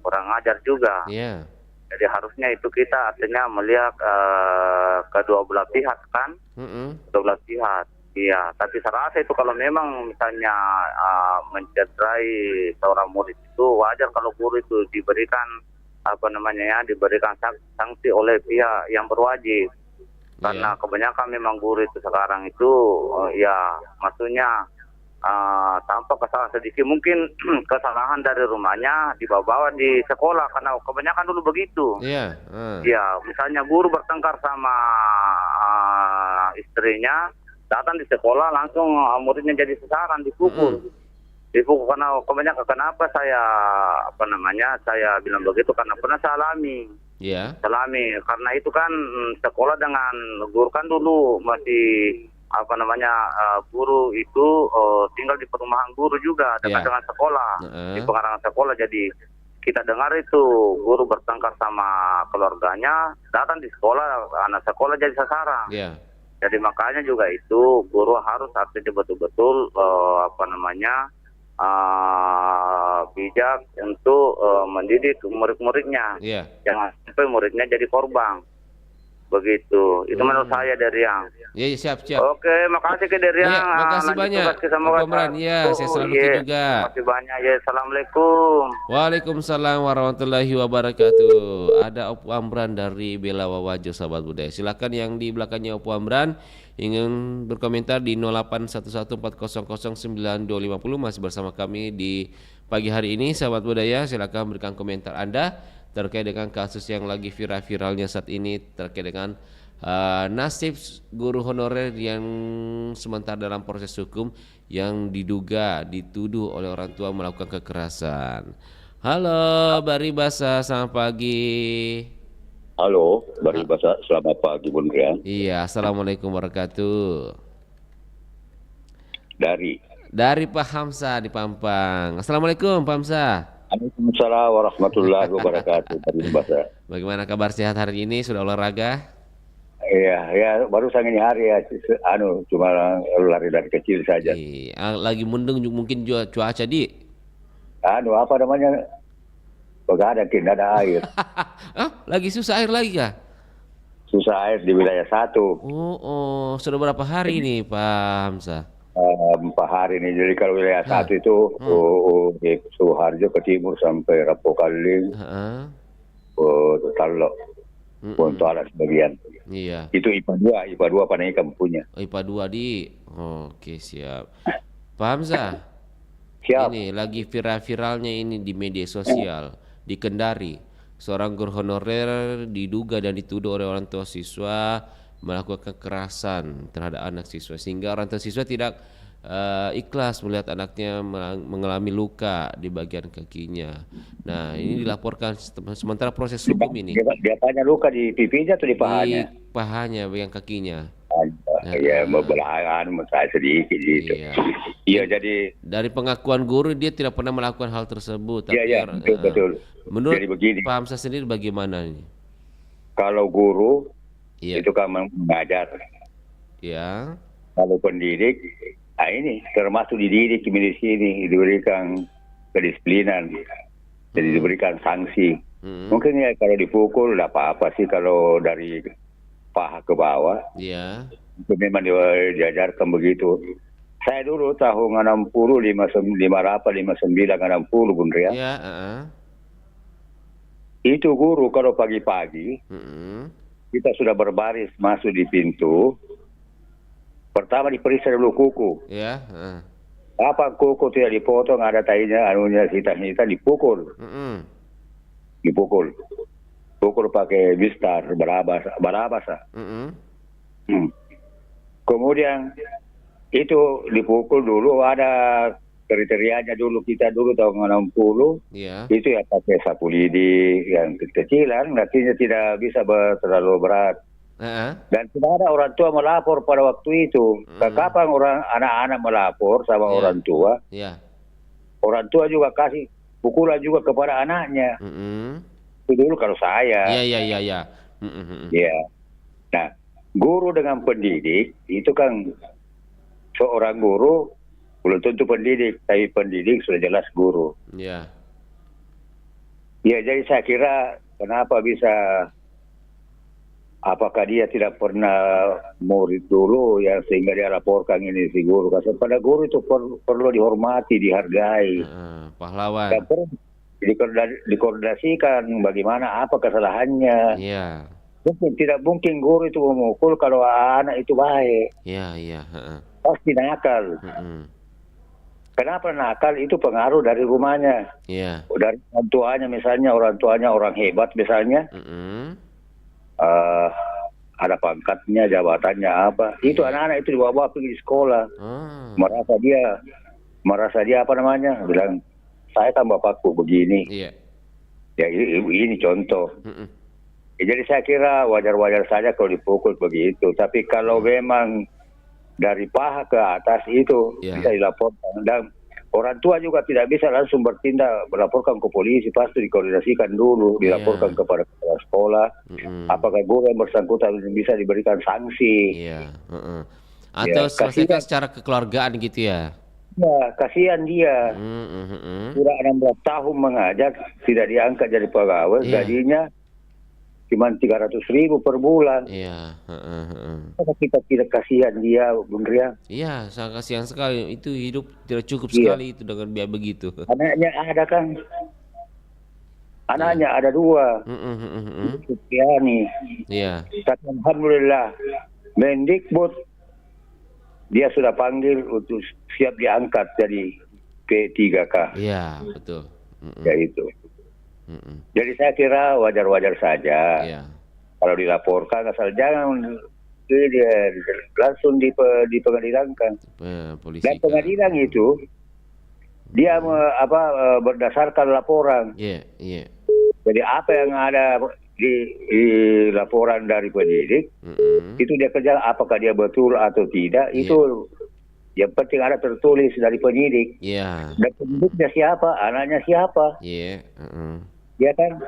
kurang ajar juga. Jadi harusnya itu kita artinya melihat kedua belah pihak kan, kedua belah pihak. Iya, tapi saya rasa itu kalau memang misalnya mencederai seorang murid itu wajar kalau guru itu diberikan diberikan sanksi oleh pihak yang berwajib. Karena kebanyakan memang guru itu sekarang itu maksudnya tanpa kesalahan sedikit mungkin kesalahan dari rumahnya dibawa di sekolah karena kebanyakan dulu begitu. Misalnya guru bertengkar sama istrinya, datang di sekolah langsung muridnya jadi sasaran, dipukul karena kebanyakan kenapa saya bilang begitu karena pernah saya alami. Karena itu kan sekolah dengan guru kan dulu masih guru itu tinggal di perumahan guru juga dekat dengan sekolah, di pekarangan sekolah. Jadi kita dengar itu guru bertengkar sama keluarganya, datang di sekolah, anak sekolah jadi sasaran. Jadi makanya juga itu guru harus artinya betul-betul bijak untuk mendidik murid-muridnya. Jangan sampai muridnya jadi korban. Begitu. Itu menurut saya dari yang. Iya, siap. Oke, makasih ke dari yang. Makasih banyak. Pemeran, saya selalu juga. Makasih banyak ya. Assalamualaikum. Waalaikumsalam warahmatullahi wabarakatuh. Ada Opo Amran dari Bela Wawajo, sahabat budaya. Silakan yang di belakangnya Opo Amran ingin berkomentar di 081140092550 masih bersama kami di pagi hari ini, sahabat budaya. Silakan berikan komentar Anda terkait dengan kasus yang lagi viral-viralnya saat ini terkait dengan nasib guru honorer yang sementara dalam proses hukum yang dituduh oleh orang tua melakukan kekerasan. Halo Baribasa, selamat pagi. Halo Baribasa, selamat pagi Bun Rian. Iya, assalamualaikum warahmatullahi. Dari Pak Hamzah di Pampang. Assalamualaikum Pak Hamzah. Waalaikumsalam warahmatullahi wabarakatuh. Bagaimana kabar sehat hari ini? Sudah olahraga? Iya, baru sang ini hari ya. Cuma lari dari kecil saja. Lagi mendung mungkin cuaca di. Apa namanya? Begadang, tidak ada air. Lagi susah air lagi kah? Susah air di wilayah 1. Sudah berapa hari ini Pak Hamzah? 4 hari ini. Jadi kalau wilayah 1 itu Suharjo ke timur sampai Rapokaling, Talok, untuk alat sebagian. Iya. Itu IPA 2 Panaikan punya. IPA 2 di. Oke, siap. Pak Hamzah. Siap. Ini lagi viral-viralnya ini di media sosial di Kendari. seorang guru honorer diduga dan dituduh oleh orang tua siswa melakukan kekerasan terhadap anak siswa sehingga orang tua siswa tidak ikhlas melihat anaknya mengalami luka di bagian kakinya. Nah, ini dilaporkan sementara proses hukum ini. Dia tanya luka di pipinya atau di pahanya? Di pahanya, bagian kakinya. Ya, belahan, saya sedikit gitu. Iya, jadi dari pengakuan guru dia tidak pernah melakukan hal tersebut. Iya, betul. Menurut jadi begini, Pak Hamzah sendiri bagaimana ini? Kalau guru itu kan mengajar. Ya. Kalau pendidik, ini termasuk dididik di sini, diberikan kedisiplinan, jadi diberikan sanksi. Mungkin ya kalau dipukul tidak apa-apa sih kalau dari paha ke bawah. Iya. Itu memang diajarkan begitu. Saya dulu tahun 60, 59, 60 Bung Ria. Iya. Itu guru kalau pagi-pagi, kita sudah berbaris masuk di pintu. Pertama diperiksa dulu kuku. Iya. Apa kuku tidak dipotong, ada tainya, anunya, hitam-hitam, dipukul. Dipukul. Pukul pakai bistar, barabas. Kemudian itu dipukul dulu, ada kriterianya dulu, kita dulu tahun 60. Itu ya pakai sapu lidi yang kecilan, artinya tidak bisa terlalu berat. Dan tidak ada orang tua melapor pada waktu itu. Kapan anak-anak melapor sama orang tua? Orang tua juga kasih pukulan juga kepada anaknya. Itu dulu kalau saya. Iya. Ya. Nah, guru dengan pendidik itu kan seorang guru belum tentu pendidik, tapi pendidik sudah jelas guru. Iya. Ya, jadi saya kira kenapa bisa, apakah dia tidak pernah murid dulu ya sehingga dia laporkan ini si guru. Karena pada guru itu perlu dihormati, dihargai. Pahlawan. Dan perlu dikoordinasikan bagaimana apa kesalahannya. Iya. Tidak mungkin guru itu memukul kalau anak itu baik. Iya. Pasti nakal. Kenapa nakal? Itu pengaruh dari rumahnya. Iya. Dari orang tuanya misalnya, orang tuanya orang hebat misalnya. Ada pangkatnya, jabatannya apa. Itu anak-anak itu dibawa pergi di sekolah. Merasa dia apa namanya? Bilang, saya kan bapakku begini. Iya. Ya ini contoh. Jadi saya kira wajar-wajar saja kalau dipukul begitu. Tapi kalau memang dari paha ke atas itu bisa dilaporkan. Dan orang tua juga tidak bisa langsung bertindak, melaporkan ke polisi. Pasti dikoordinasikan dulu, dilaporkan kepada kepala sekolah. Apakah guru yang bersangkutan bisa diberikan sanksi. Iya. Atau selesaikan secara kekeluargaan gitu ya. Ya, kasihan dia. Sudah 16 tahun mengajar, tidak diangkat jadi pegawai, gajinya cuma 300.000 per bulan. Iya. Kita tidak kasihan dia, Bung Ria. Iya, sangat kasihan sekali. Itu hidup tidak cukup sekali itu dengan biaya begitu. Anaknya ada kan? Anaknya ada 2. Supiani. Iya. Alhamdulillah, Mendikbud dia sudah panggil untuk siap diangkat jadi P3K. Iya, betul. Ya itu. Jadi saya kira wajar-wajar saja. Kalau dilaporkan, asal jangan dia langsung dipengadilan kan. Dan pengadilan itu dia berdasarkan laporan. Iya. Jadi apa yang ada di laporan dari pendidik itu dia kerja, apakah dia betul atau tidak, itu yang penting ada tertulis dari penyidik. Dan penyidiknya siapa, anaknya siapa. Ya kan.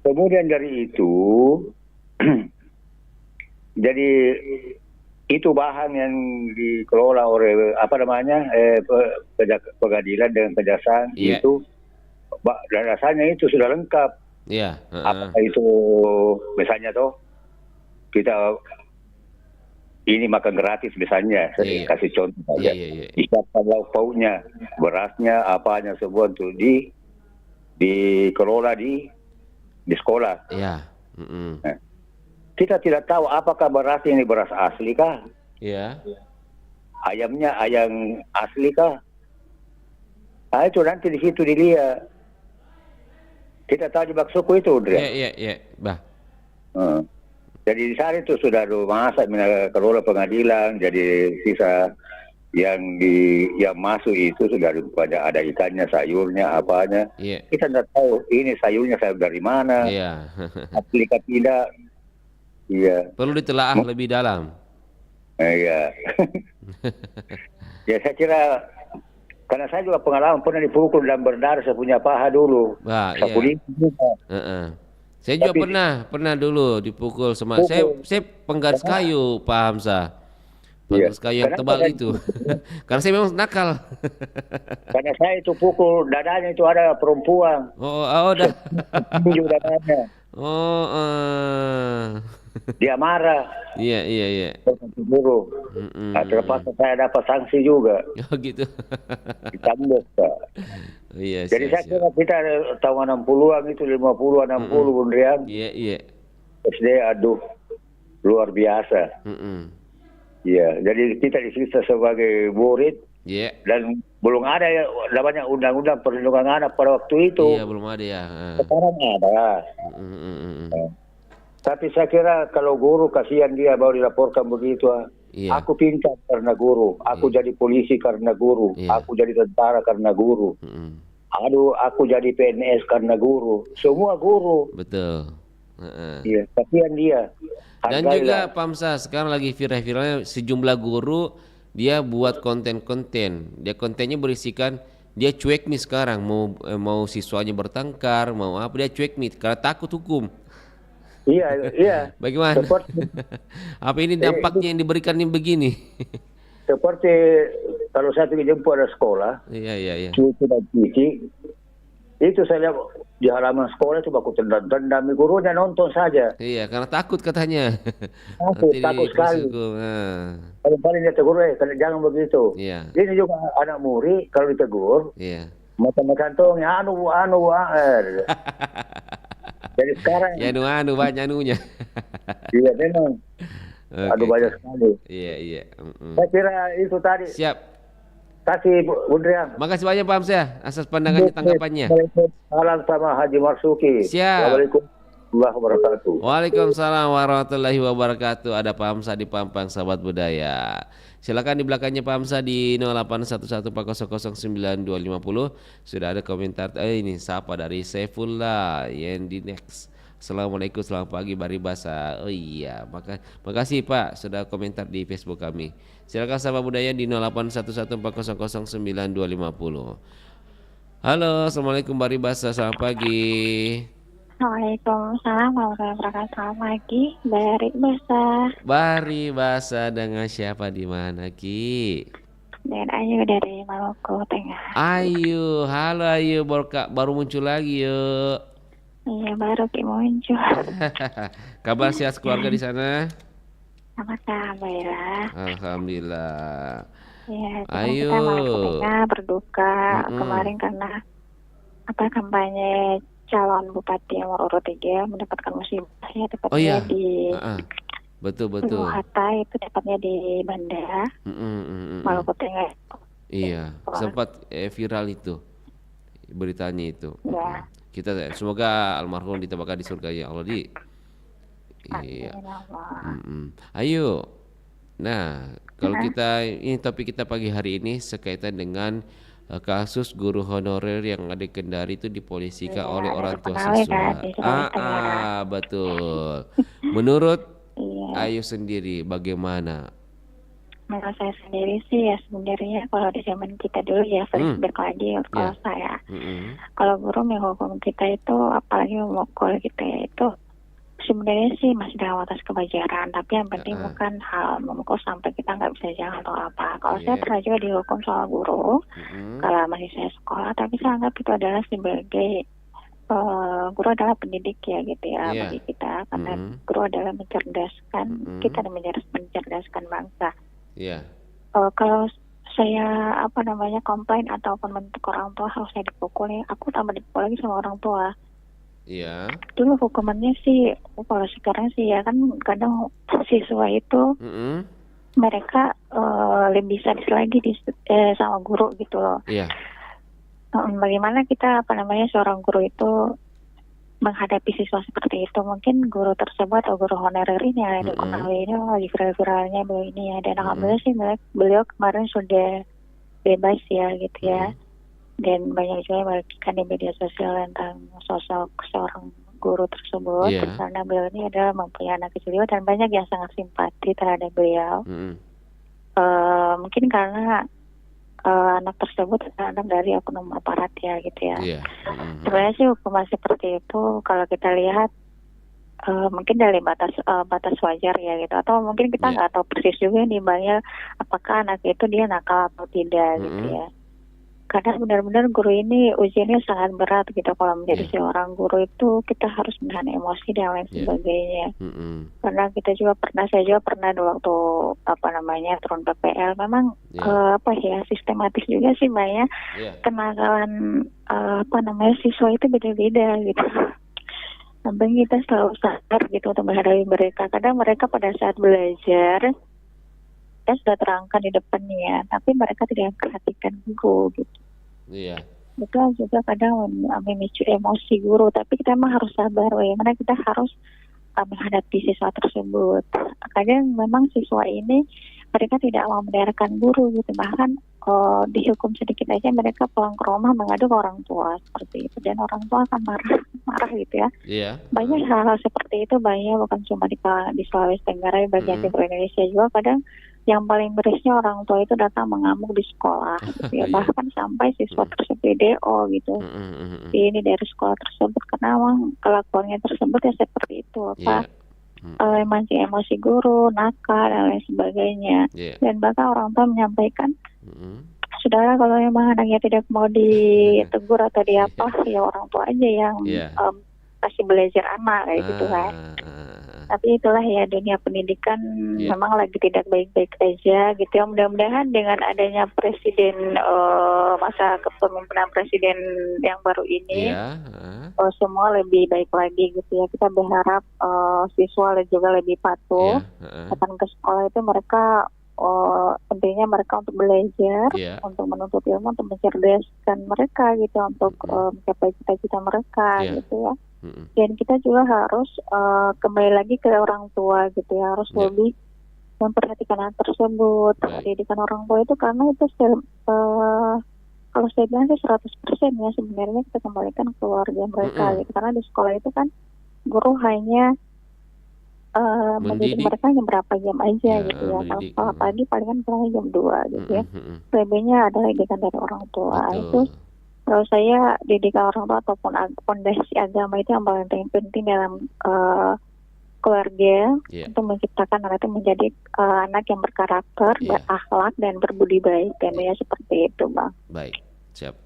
Kemudian dari itu jadi itu bahan yang dikelola oleh pengadilan dengan kejaksaan. Itu dasarnya itu sudah lengkap. Iya. Apakah itu misalnya kita ini makan gratis misalnya, saya kasih contoh saja. Disiapkan lauk pauknya, berasnya, apanya semua untuk dikelola di sekolah. Iya. Nah, kita tidak tahu apakah beras ini beras asli kah? Iya. Ayamnya ayam asli kah? Nah, itu nanti di situ dilihat. Kita tahu jebak suku itu, Dre. Iya, Bah. Jadi di saat itu sudah masak kelola pengadilan, jadi sisa yang masuk itu sudah banyak, ada ikannya, sayurnya, apanya. Iya. Kita tidak tahu ini sayur dari mana. Iya. Aplikasi tidak. Iya. Perlu ditelaah lebih dalam. Iya. Ya saya kira karena saya juga pengalaman pernah dipukul dan berdarah, saya punya paha dulu. Iya. Polisi juga. Saya juga pernah dulu dipukul sama saya penggaris kayu, Pak Hamzah. Penggaris kayu yang tebal itu. Karena saya memang nakal. Karena saya itu pukul dadanya itu ada perempuan. Dah. Dadanya. Dia marah. Iya. Guru. Terpaksa saya dapat sanksi juga. Oh gitu. Ditambah, Pak. Iya. Jadi saya kira kita tahun 60-an itu 50, 60 Bundrian. Iya. SD aduh luar biasa. Iya, jadi kita disiksa sebagai murid. Iya. Dan belum ada namanya undang-undang perlindungan anak pada waktu itu. Iya, belum ada ya. Sekarang ada. Tapi saya kira kalau guru kasihan dia baru dilaporkan begitu. Iya. Aku pintar karena guru, aku jadi polisi karena guru, aku jadi tentara karena guru. Aduh, aku jadi PNS karena guru. Semua guru. Betul. Iya, kasihan dia. Dan juga Pamsa sekarang lagi viral-viralnya sejumlah guru dia buat konten-konten. Dia kontennya berisikan dia cuek nih sekarang mau siswanya bertengkar, mau apa dia cuek nih karena takut hukum. Iya. Bagaimana? Apa ini dampaknya yang diberikan ini begini? Seperti kalau saya pergi jemput ada sekolah. Iya. Cucu dan cici. Itu saya lihat di halaman sekolah itu baku tendang-tendang, gurunya nonton saja. Iya, karena takut katanya. Takut sekali. Paling-paling dia tegur, jangan begitu. Iya. Ini juga anak murid kalau ditegur. Iya. Macam-macam tongnya Jadi sekarang. Ya banyak anunya. Iya memang. Aduh banyak sekali. Iya. Saya kira itu tadi. Siap. Kasih Bundrian. Makasih banyak Pak Hamzah atas pandangannya, tanggapannya. Salam sama Haji Marsuki. Siap. Assalamualaikum warahmatullahi wabarakatuh. Waalaikumsalam warahmatullahi wabarakatuh. Ada Pak Hamzah di Pampang, sahabat budaya. Silakan di belakangnya Pak Hamzah di 081140092250. Sudah ada komentar. Ini sapa dari Saifullah Yendi Next. Assalamualaikum, selamat pagi Baribasa. Oh iya, makasih Pak sudah komentar di Facebook kami. Silakan sahabat budaya di 081140092250. Halo, assalamualaikum Baribasa, selamat pagi. Waalaikumsalam warahmatullahi wabarakatuh. Selamat pagi, Baribasa dengan siapa di mana Ki? Dan Ayu dari Maluku Tengah. Ayu, halo Ayu, baru muncul lagi yuk. Iya, baru muncul. Kabar sehat keluarga di sana? Alhamdulillah. Alhamdulillah. Iya, Ayo. kita Maluku Tengah berduka kemarin karena kampanye calon Bupati nomor urut 3 mendapatkan musibah ya tepatnya di betul. Hatta itu dapatnya di Banda Maluku Tengah. Iya, sempat viral itu beritanya itu. Ya. Kita semoga almarhum ditempatkan di surga ya Allah di. Iya. Ayo. Nah, kalau kita ini topik kita pagi hari ini sekaitan dengan kasus guru honorer yang ada di Kendari itu dipolisikan oleh orang tua siswa. Betul. Menurut Ayu sendiri bagaimana? Menurut saya sendiri sih ya sebenarnya kalau di zaman kita dulu ya flashback lagi kalau saya. Kalau guru menghukum kita itu apalagi memukul kita itu sebenarnya sih masih dalam batas kewajaran, tapi yang penting bukan hal memukul sampai kita nggak bisa jalan atau apa. Kalau saya pernah juga dihukum soal guru kalau masih saya sekolah, tapi saya anggap itu adalah sebagai guru adalah pendidik ya gitu ya bagi kita, karena guru adalah mencerdaskan kita dan mencerdaskan bangsa. Iya. Kalau saya komplain ataupun bentuk orang tua harus saya dipukul ya, aku tambah dipukul lagi sama orang tua. Iya. Dulu hukumannya sih, kalau sekarang sih ya kan kadang siswa itu mereka lebih sadis lagi sama guru gitu loh. Iya. Bagaimana kita seorang guru itu menghadapi siswa seperti itu. Mungkin guru tersebut atau guru honorer ini yang diketahui ini lagi viral-viralnya bahwa ini ya. Dan alhamdulillah sih beliau kemarin sudah bebas ya gitu ya. Dan banyak juga yang membagikan di media sosial tentang sosok seorang guru tersebut. Karena beliau ini adalah mempunyai anak kecil juga dan banyak yang sangat simpati terhadap beliau. Mungkin karena anak tersebut anak dari oknum aparat ya gitu ya. Sebenarnya sih hukuman seperti itu kalau kita lihat mungkin dari batas wajar ya gitu, atau mungkin kita nggak tahu persis juga nih Mbaknya apakah anak itu dia nakal atau tidak gitu ya. Karena benar-benar guru ini ujiannya sangat berat gitu. Kalau menjadi seorang guru itu kita harus menahan emosi dan lain sebagainya. Karena saya juga pernah waktu turun PPL memang sistematis juga sih Mbaknya. Kenakalan siswa itu beda-beda gitu. Sampai kita selalu sadar gitu untuk menghadapi mereka. Kadang mereka pada saat belajar sudah terangkan di depannya, tapi mereka tidak perhatikan guru gitu. Itu juga kadang memicu emosi guru, tapi kita memang harus sabar bagaimana kita harus menghadapi siswa tersebut. Kadang memang siswa ini mereka tidak mau mendengarkan guru gitu, bahkan dihukum sedikit aja mereka pulang ke rumah mengadu ke orang tua seperti itu, dan orang tua akan marah gitu ya. Banyak hal-hal seperti itu, banyak bukan cuma di Sulawesi Tenggara, bagian timur Indonesia juga. Kadang yang paling berisnya orang tua itu datang mengamuk di sekolah gitu ya. Bahkan sampai siswa tersebut DO gitu. Ini dari sekolah tersebut karena memang kelakuannya tersebut ya seperti itu mancing emosi guru, nakal dan lain sebagainya. Dan bahkan orang tua menyampaikan sudahlah kalau memang anaknya tidak mau ditegur atau diapa ya orang tua aja yang kasih belajar anak kayak gitu kan. Tapi itulah ya, dunia pendidikan memang lagi tidak baik-baik aja gitu ya. Mudah-mudahan dengan adanya presiden masa kepemimpinan presiden yang baru ini semua lebih baik lagi gitu ya. Kita berharap siswa juga lebih patuh datang ke sekolah itu. Mereka pentingnya mereka untuk belajar, untuk menuntut ilmu, untuk mencerdaskan mereka gitu, untuk mencapai cita-cita mereka gitu ya. Dan kita juga harus kembali lagi ke orang tua gitu ya, harus lebih memperhatikan hal tersebut. Pendidikan orang tua itu karena itu kalau saya bilang sih 100% ya sebenarnya kita kembalikan ke keluarga mereka gitu. Karena di sekolah itu kan guru hanya mendidik mereka hanya berapa jam aja gitu ya. Kalau sekolah pagi palingan paling jam 2 gitu ya. Lebihnya adalah didikan dari orang tua. Itu kalau saya didikan orang tua ataupun fondasi agama itu yang paling penting dalam keluarga untuk menciptakan anak itu menjadi anak yang berkarakter, berakhlak dan berbudi baik. Dan ya seperti itu Bang. Baik, siap.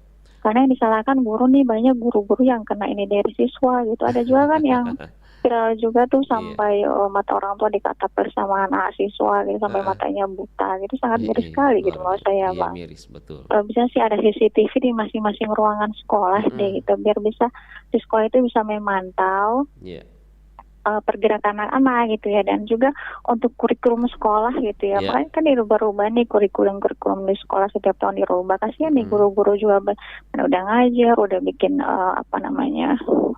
Karena yang disalahkan guru nih, banyak guru-guru yang kena ini dari siswa gitu. Ada juga kan yang viral juga tuh sampai mata orang tua dikatap bersama anak siswa gitu, sampai matanya buta gitu. Sangat miris sekali gitu menurut saya Bang. Miris, betul. Kalau bisa sih ada CCTV di masing-masing ruangan sekolah deh gitu, biar bisa di sekolah itu bisa memantau pergerakan anak-anak gitu ya. Dan juga untuk kurikulum sekolah gitu ya, makanya kan dirubah-rubah nih kurikulum di sekolah setiap tahun dirubah. Kasihan nih guru-guru juga udah ngajar, udah bikin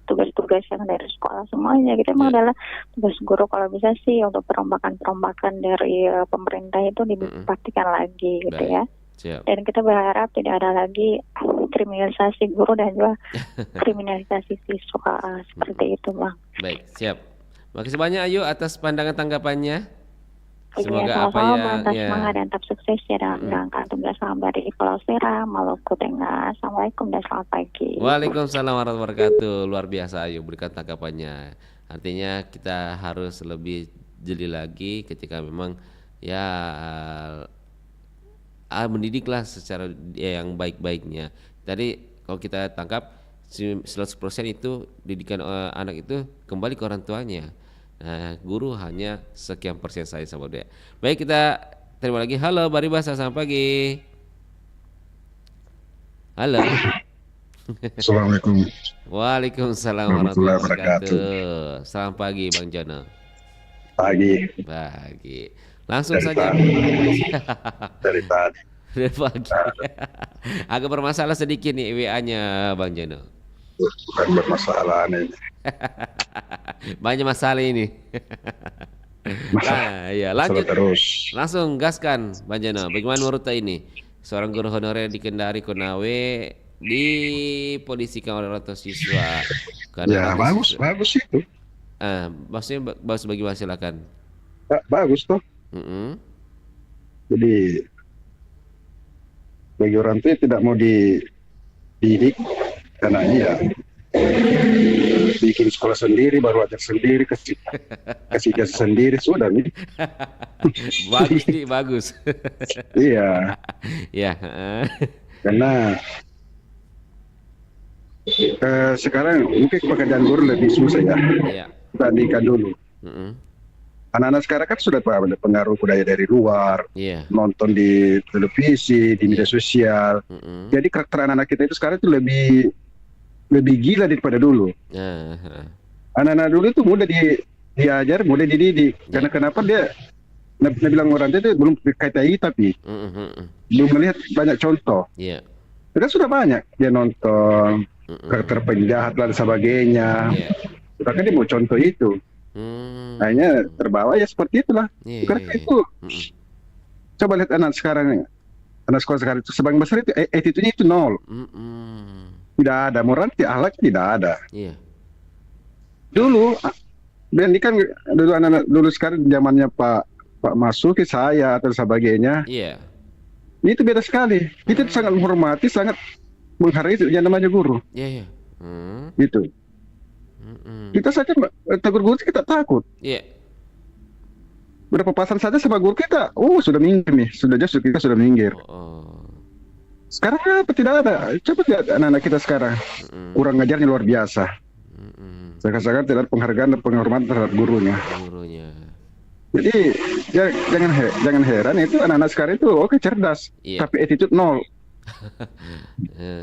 tugas-tugas yang dari sekolah semuanya gitu. Emang adalah tugas guru kalau bisa sih untuk perombakan dari pemerintah itu diperhatikan lagi gitu ya. Dan kita berharap tidak ada lagi kriminalisasi guru dan juga kriminalisasi siswa seperti itu Bang. Baik, siap. Makasih banyak Ayu atas pandangan tanggapannya. Semoga semangat dan tetap sukses ya dalam menjalankan tugas dari Pulau Seram, Maluku Tengah. Assalamualaikum dan selamat pagi. Waalaikumsalam warahmatullahi wabarakatuh. Luar biasa Ayu berikan tanggapannya. Artinya kita harus lebih jeli lagi ketika memang mendidiklah secara yang baik-baiknya. Tadi kalau kita tangkap 100% itu didikan anak itu kembali ke orang tuanya. Nah, guru hanya sekian persen saya sama dia. Baik, kita terima lagi. Halo Baribas, selamat pagi. Halo. Assalamualaikum. Waalaikumsalam warahmatullahi wabarakatuh. Selamat pagi Bang Jono. Pagi. Langsung dari saja. Dari tadi. Dari pagi. Agak bermasalah sedikit nih WA-nya Bang Jono. bukan bermasalah ini. Banyak masalah ini. Nah, ya lanjut terus. langsung gaskan Bang Jana. Bagaimana menurut ini seorang guru honorer di Kendari Konawe dipolisikan oleh orang tua siswa Ya bagus itu. Maksudnya bagus bagaimana, silakan. Bagus toh. Jadi bagi orang tua tidak mau dididik anaknya ya bikin sekolah sendiri, baru ajar sendiri, kasih ijazah sendiri, sudah nih. Bagus nih, bagus. Iya. Ya. Karena sekarang mungkin pekerjaan guru lebih susah ya. Iya. Dibandingkan dulu. Anak-anak sekarang kan sudah ada pengaruh budaya dari luar, nonton di televisi, di media sosial. Jadi karakter anak-anak kita itu sekarang itu lebih gila daripada dulu. Anak-anak dulu itu mudah diajar, mudah dididik. Karena kenapa dia bilang orang itu belum KTI tapi belum melihat banyak contoh. Kita sudah banyak dia nonton karakter penjahat dan sebagainya. Bahkan dia mau contoh itu. Hanya terbawa ya seperti itulah. Karena itu coba lihat anak sekarang, anak sekolah sekarang itu sebagian besar itu attitude-nya itu nol. Tidak ada moral, akhlak tidak ada. Dulu, ini kan dulu anak-anak dulu sekarang zamannya Pak Masuki, saya atau sebagainya. Itu beda sekali. Kita sangat menghormati, sangat menghargai yang namanya guru. Gitu. Kita saja tegur guru kita takut. Berapa pasang saja sama guru kita, sudah minggir nih, kita sudah minggir. Sekarang apa tidak ada? Coba lihat anak-anak kita sekarang, kurang ngajarnya luar biasa. Sekarang tidak ada penghargaan dan penghormatan terhadap gurunya. Jadi jangan heran itu anak-anak sekarang itu cerdas, tapi attitude nol,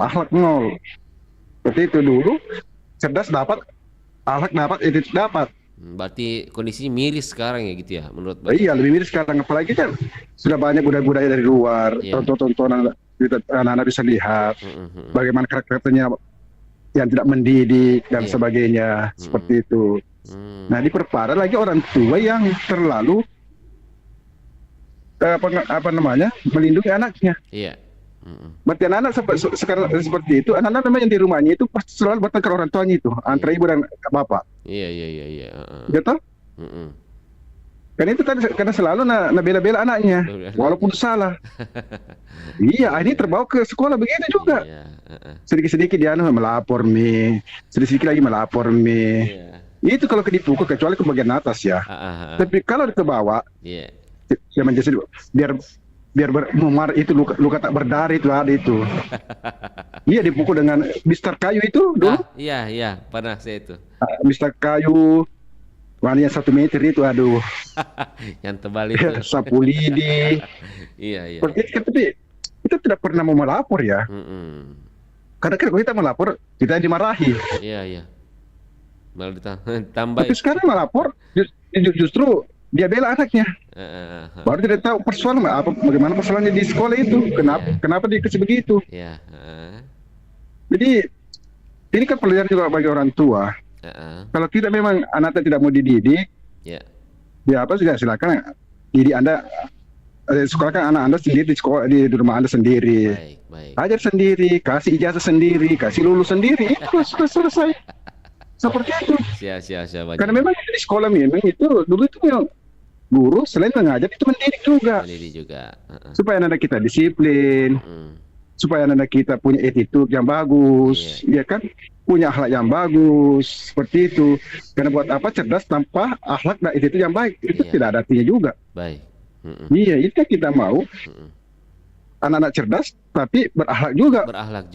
akhlak nol. Seperti itu dulu, cerdas dapat, akhlak dapat, attitude dapat. Berarti kondisinya miris sekarang ya gitu ya menurut Bang? Iya, lebih miris sekarang, apalagi kan sudah banyak budaya-budaya dari luar, tonton-tontonan anak-anak bisa lihat bagaimana karakternya yang tidak mendidik dan sebagainya, seperti itu. Nah, diperparah lagi orang tua yang terlalu melindungi anaknya. Berarti anak-anak sekarang seperti itu, anak-anak memang yang di rumahnya itu pasti selalu bertengkar orang tuanya itu antara ibu dan bapak. Iya. Gitu? Karena itu karena selalu bela-bela anaknya, walaupun salah. Iya, ini terbawa ke sekolah begitu juga. Sedikit-sedikit dia melapor sedikit lagi melapor Itu kalau dipukul kecuali ke bagian atas ya. Tapi kalau ke bawah, ya menjadi biar memar itu luka tak berdarah itu ada itu. Iya, dipukul dengan mister kayu itu dulu. Iya, pernah saya itu. Mister kayu. Warnanya 1 meter itu, aduh. Yang tebal itu. Sapu lidi. Iya. Tapi kita tidak pernah mau melapor ya. Karena kalau kita melapor, kita dimarahi. Iya. Malah ditambah. Tapi sekarang melapor, justru dia bela anaknya. Baru tidak tahu persoalan bagaimana persoalannya di sekolah itu. Kenapa dia kasih begitu? Jadi ini kan pelajaran juga bagi orang tua. Kalau tidak memang anaknya tidak mau dididik, ya apa juga silakan didik Anda, sekolahkan anak Anda sendiri di sekolah di rumah Anda sendiri. Ajar sendiri, kasih ijazah sendiri, kasih lulus sendiri, itu sudah selesai. Seperti itu. Siap. Karena memang di sekolah memang itu dulu itu memang guru selain mengajar itu mendidik juga. Supaya anak kita disiplin, supaya anak kita punya attitude yang bagus, ya kan? Punya akhlak yang bagus, seperti itu. Karena buat apa cerdas tanpa akhlak dan attitude yang baik, itu tidak ada artinya juga. Iya, itu kita mau. Anak-anak cerdas tapi berakhlak juga.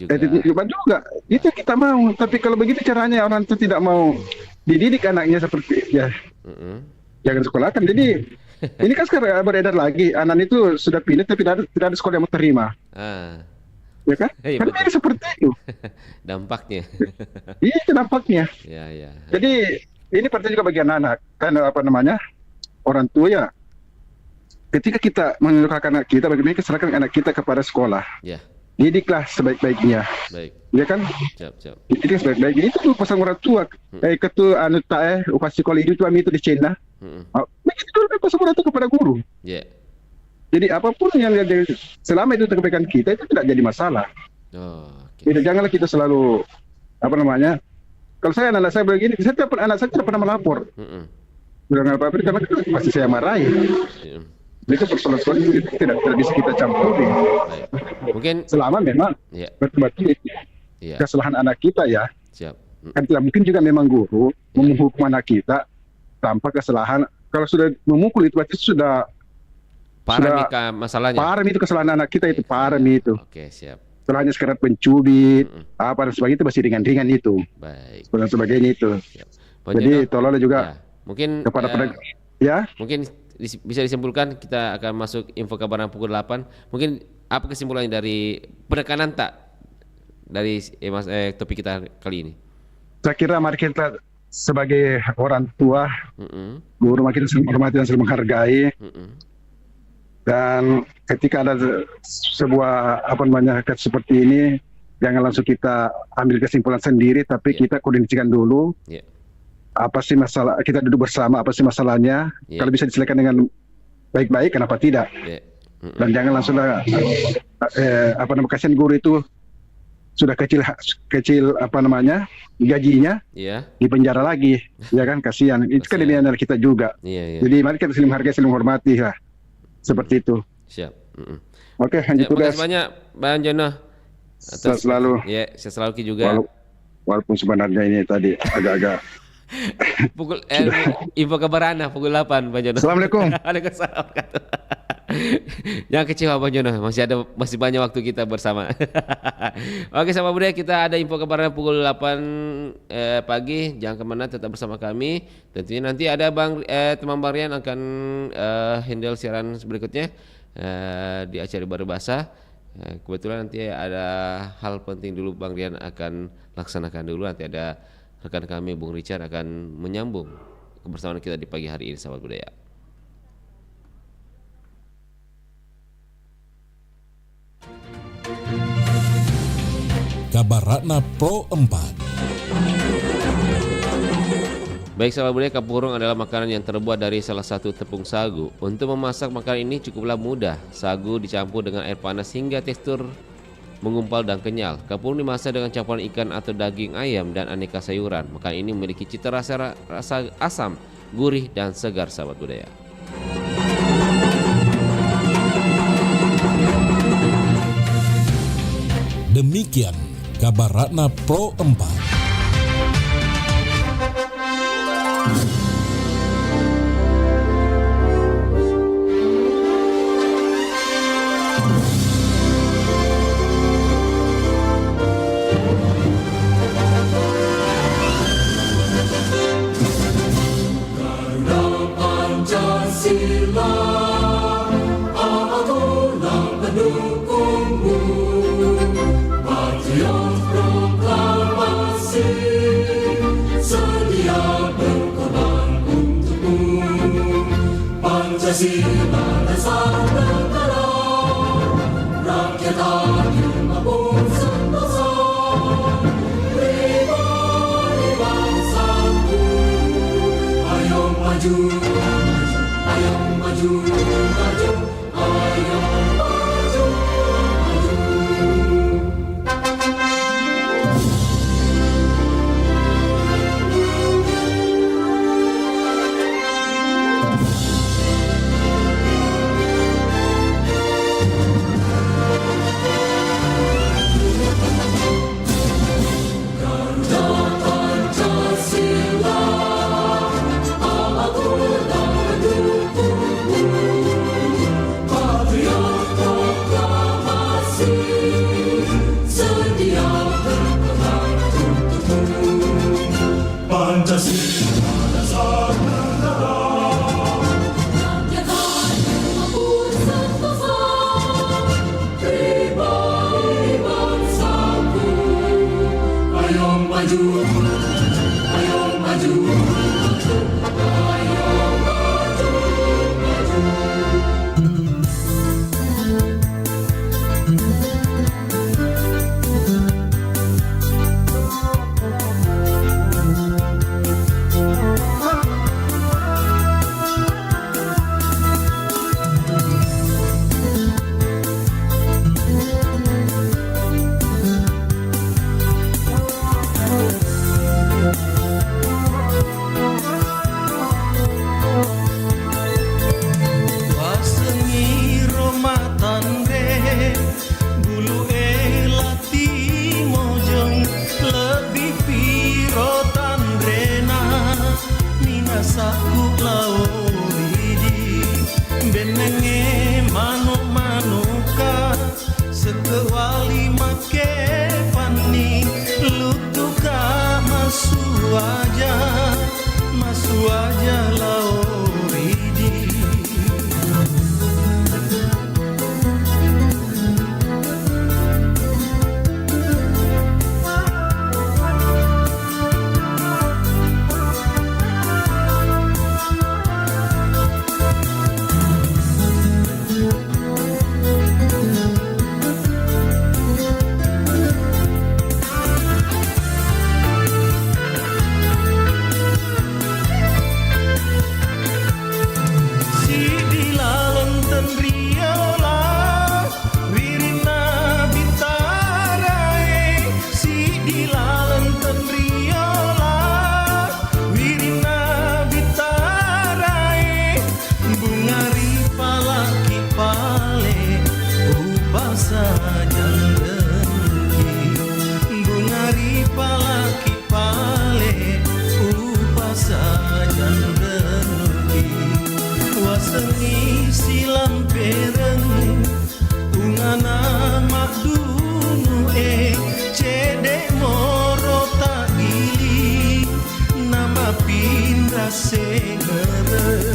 Attitude juga. Itu kita mau. Tapi kalau begitu caranya orang itu tidak mau dididik anaknya seperti jangan sekolahkan. Jadi ini kan sekarang beredar lagi, anak itu sudah pindah tapi tidak ada sekolah yang mau terima. Ya kan? Kan ini seperti itu. Dampaknya. Iya, itu dampaknya. Ya. Jadi ini penting juga bagi anak-anak. Karena orang tua ya. Ketika kita menyekolahkan anak kita, bagaimana kita serahkan anak kita kepada sekolah. didiklah sebaik-baiknya. Baik. Ya kan? Siap. Didik sebaik-baiknya itu tuh pesan orang tua. Ketua upah sekolah itu itu di China. Begitu dulu kan pesan orang tua kepada guru. Yeah. Jadi apapun yang selama itu kebaikan kita itu tidak jadi masalah. Jadi janganlah kita selalu kalau saya anak saya begini, setiap anak saya tidak pernah melapor. Bilang apa-apa karena pasti saya marahi. Itu persoalan itu tidak bisa kita campuri. Mungkin selama memang betul-betul kesalahan anak kita ya. Kan tidak mungkin juga memang guru menghukum anak kita tanpa kesalahan. Kalau sudah memukul itu berarti sudah parah masalahnya. Parah itu kesalahan anak kita itu parah itu. Oke, siap. Salahnya sekedar pencubit, apa dan sebagainya itu masih ringan-ringan itu. Baik. Dan sebagainya itu. Jadi tolonglah juga mungkin kepada mungkin bisa disimpulkan kita akan masuk info kabaran pukul 8. Mungkin apa kesimpulannya dari penekanan dari topik kita kali ini? Saya kira mari kita sebagai orang tua, guru mari kita saling menghormati dan saling menghargai. Dan ketika ada sebuah seperti ini, jangan langsung kita ambil kesimpulan sendiri, tapi kita koordinasikan dulu. Apa sih masalah, kita duduk bersama, apa sih masalahnya, kalau bisa diselesaikan dengan baik-baik, kenapa tidak? Dan jangan langsung kasihan guru itu sudah kecil gajinya di penjara lagi, ya kan, kasihan. Itu kan demi anak kita juga. Jadi mari kita saling menghargai, saling menghormati lah, seperti itu. Siap. Oke, lanjut tugas. Terima kasih banyak, Bang Jono. Sehat selalu. Ya, sehat selalu Ki juga. Walaupun sebenarnya ini tadi agak-agak pukul info kabarana pukul 8 Bang Jono. Assalamualaikum. Waalaikumsalam. Jangan kecewa Bang Jono, masih banyak waktu kita bersama. Oke, sahabat budaya, kita ada info kabarana pukul 8 pagi. Jangan kemana, tetap bersama kami. Tentunya nanti ada teman Bang Rian akan handle siaran berikutnya di acara Baru Bahasa. Kebetulan nanti ada hal penting dulu Bang Rian akan laksanakan dulu. Nanti ada rekan kami Bung Richard akan menyambung kebersamaan kita di pagi hari ini, sahabat budaya. Kabar Ratna Pro 4. Baik sahabat budaya, kapurung adalah makanan yang terbuat dari salah satu tepung sagu. Untuk memasak makanan ini cukuplah mudah. Sagu dicampur dengan air panas hingga tekstur menggumpal dan kenyal. Kapurung dimasak dengan campuran ikan atau daging ayam dan aneka sayuran. Makanan ini memiliki cita rasa asam, gurih dan segar, sahabat budaya. Demikian kabar Ratna Pro 4. sengi silam pereng ungana makdunu cedek moro tak gili nama pindah sengere.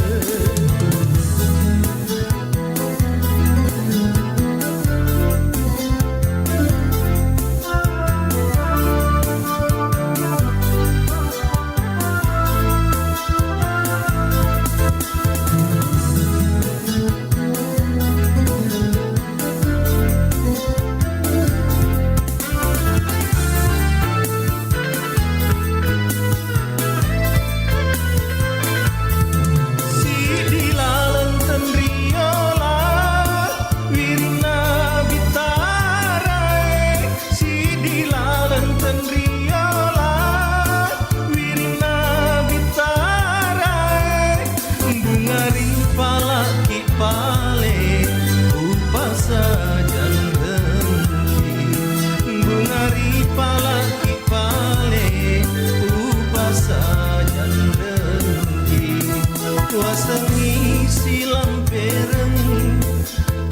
Sengi silam pereng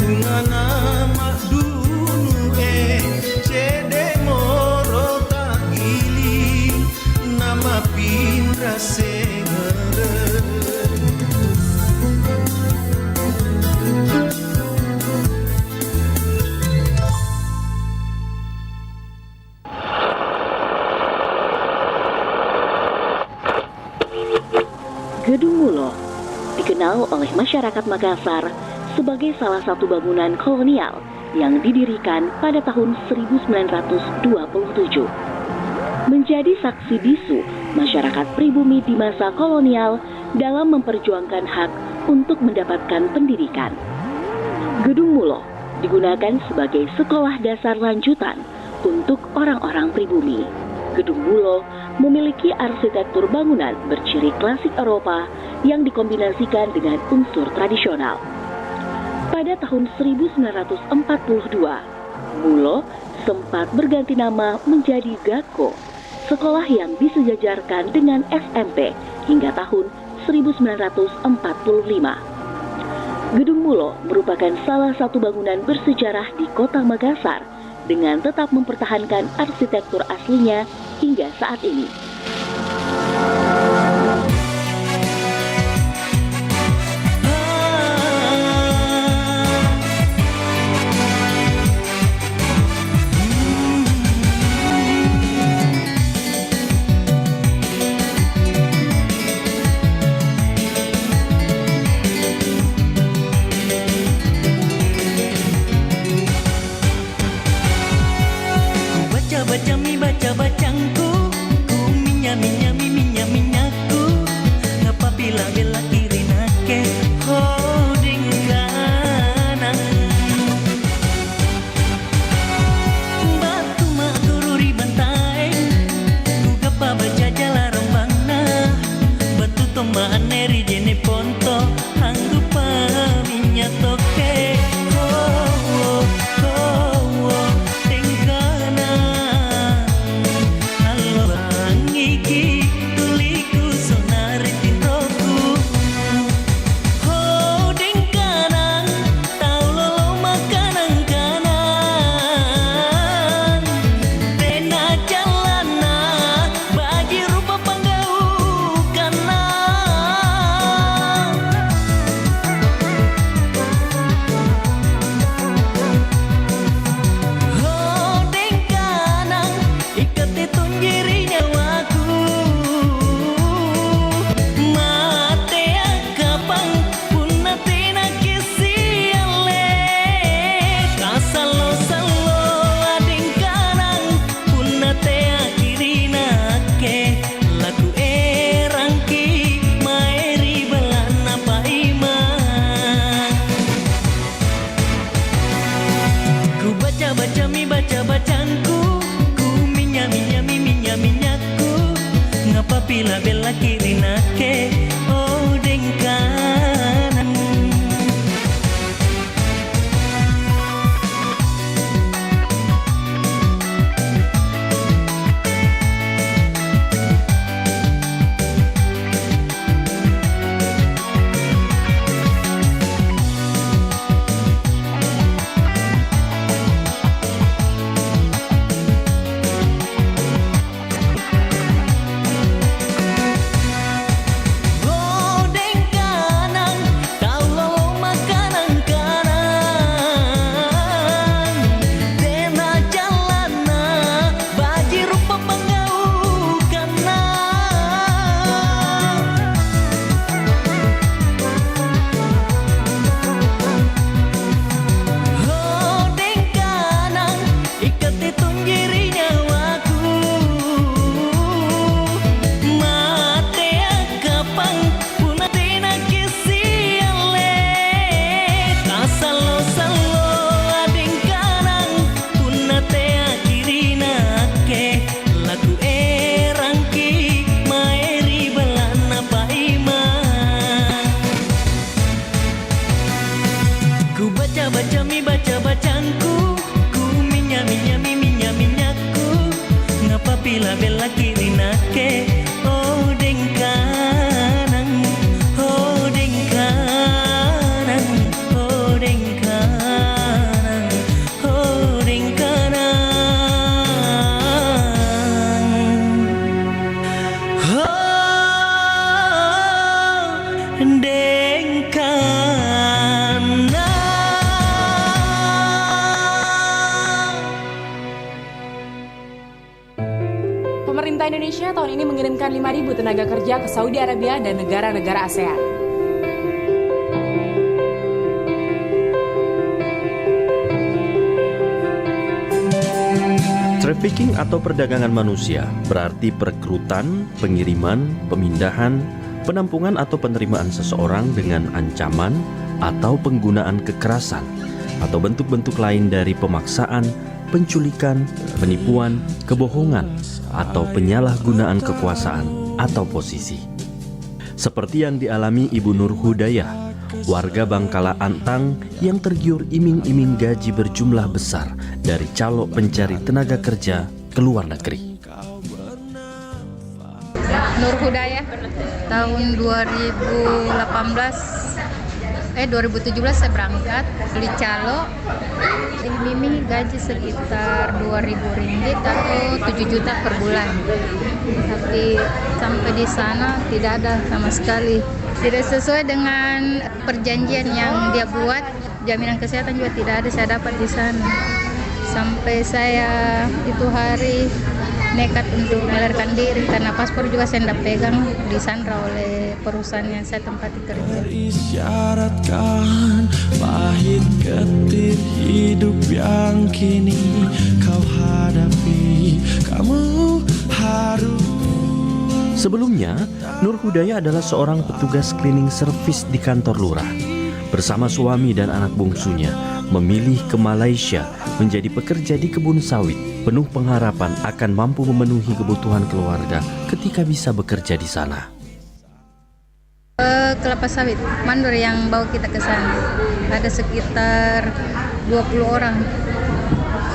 ungana makdunu cedek moro tak gili nama pindah sengere. Gedung Mulo dikenal oleh masyarakat Makassar sebagai salah satu bangunan kolonial yang didirikan pada tahun 1927. Menjadi saksi bisu masyarakat pribumi di masa kolonial dalam memperjuangkan hak untuk mendapatkan pendidikan. Gedung Mulo digunakan sebagai sekolah dasar lanjutan untuk orang-orang pribumi. Gedung Mulo memiliki arsitektur bangunan berciri klasik Eropa yang dikombinasikan dengan unsur tradisional. Pada tahun 1942, Mulo sempat berganti nama menjadi Gakko, sekolah yang disejajarkan dengan SMP hingga tahun 1945. Gedung Mulo merupakan salah satu bangunan bersejarah di Kota Makassar dengan tetap mempertahankan arsitektur aslinya hingga saat ini. Baca-bacangku, ku minyak-minyaku, ngapa bila-bila kiri nake, hoding kanan. Batu mak gururi bantai, ku gapa baca jala rembangna, batu toma aneri jene ponto, anggupa minyak toke. Baca-bacangku, ku minyak-minyaku, ngapa bila-bila kiri nake, hodeng kanan. mi baca-bacanku, ku minyakku, ngapa pila bela kiri nake, oh deng kanan, oh deng kanan, oh deng kanan, oh deng kanan, oh deng kanan. Pemerintah Indonesia tahun ini mengirimkan 5.000 tenaga kerja ke Saudi Arabia dan negara-negara ASEAN. Trafficking atau perdagangan manusia berarti perekrutan, pengiriman, pemindahan, penampungan atau penerimaan seseorang dengan ancaman atau penggunaan kekerasan atau bentuk-bentuk lain dari pemaksaan, penculikan, penipuan, kebohongan, atau penyalahgunaan kekuasaan atau posisi. Seperti yang dialami Ibu Nur Hudayah, warga Bangkala Antang yang tergiur iming-iming gaji berjumlah besar dari calo pencari tenaga kerja ke luar negeri. Nur Hudayah, tahun 2017 saya berangkat beli calo, diiming gaji sekitar 2.000 ringgit atau 7 juta per bulan. Tapi sampai di sana tidak ada sama sekali. Tidak sesuai dengan perjanjian yang dia buat, jaminan kesehatan juga tidak ada saya dapat di sana. Sampai saya itu hari nekat untuk melarikan diri karena paspor juga saya tidak pegang, disandra oleh perusahaan yang saya tempati kerja. Isyaratkan pahit getir hidup yang kini kau hadapi, kamu harus. Sebelumnya, Nur Hudayah adalah seorang petugas cleaning service di kantor lurah. Bersama suami dan anak bungsunya, memilih ke Malaysia menjadi pekerja di kebun sawit, penuh pengharapan akan mampu memenuhi kebutuhan keluarga ketika bisa bekerja di sana. Kelapa sawit, mandor yang bawa kita ke sana. Ada sekitar 20 orang.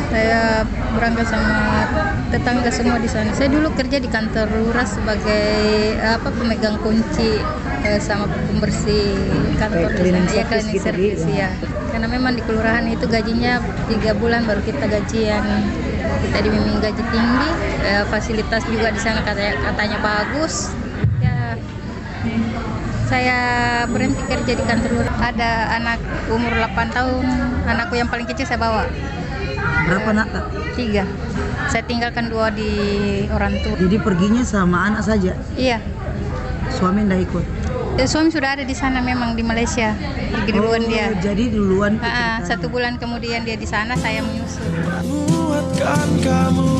Saya berangkat sama tetangga semua di sana. Saya dulu kerja di kantor lurah sebagai pemegang kunci sama pembersih kantor di sana. Ya, cleaning service ya. Karena memang di kelurahan itu gajinya 3 bulan baru kita gajian. Kita dibimbing gaji tinggi, fasilitas juga di sana katanya bagus. Ya, saya berhenti kerja di kantor lurah. Ada anak umur 8 tahun, anakku yang paling kecil saya bawa. Berapa anak? 3. Saya tinggalkan 2 di orang tua. Jadi perginya sama anak saja? Iya. Suami tidak ikut? Suami sudah ada di sana memang di Malaysia. Pergi duluan dia. Jadi duluan. 1 bulan kemudian dia di sana, saya menyusul. Buatkan kamu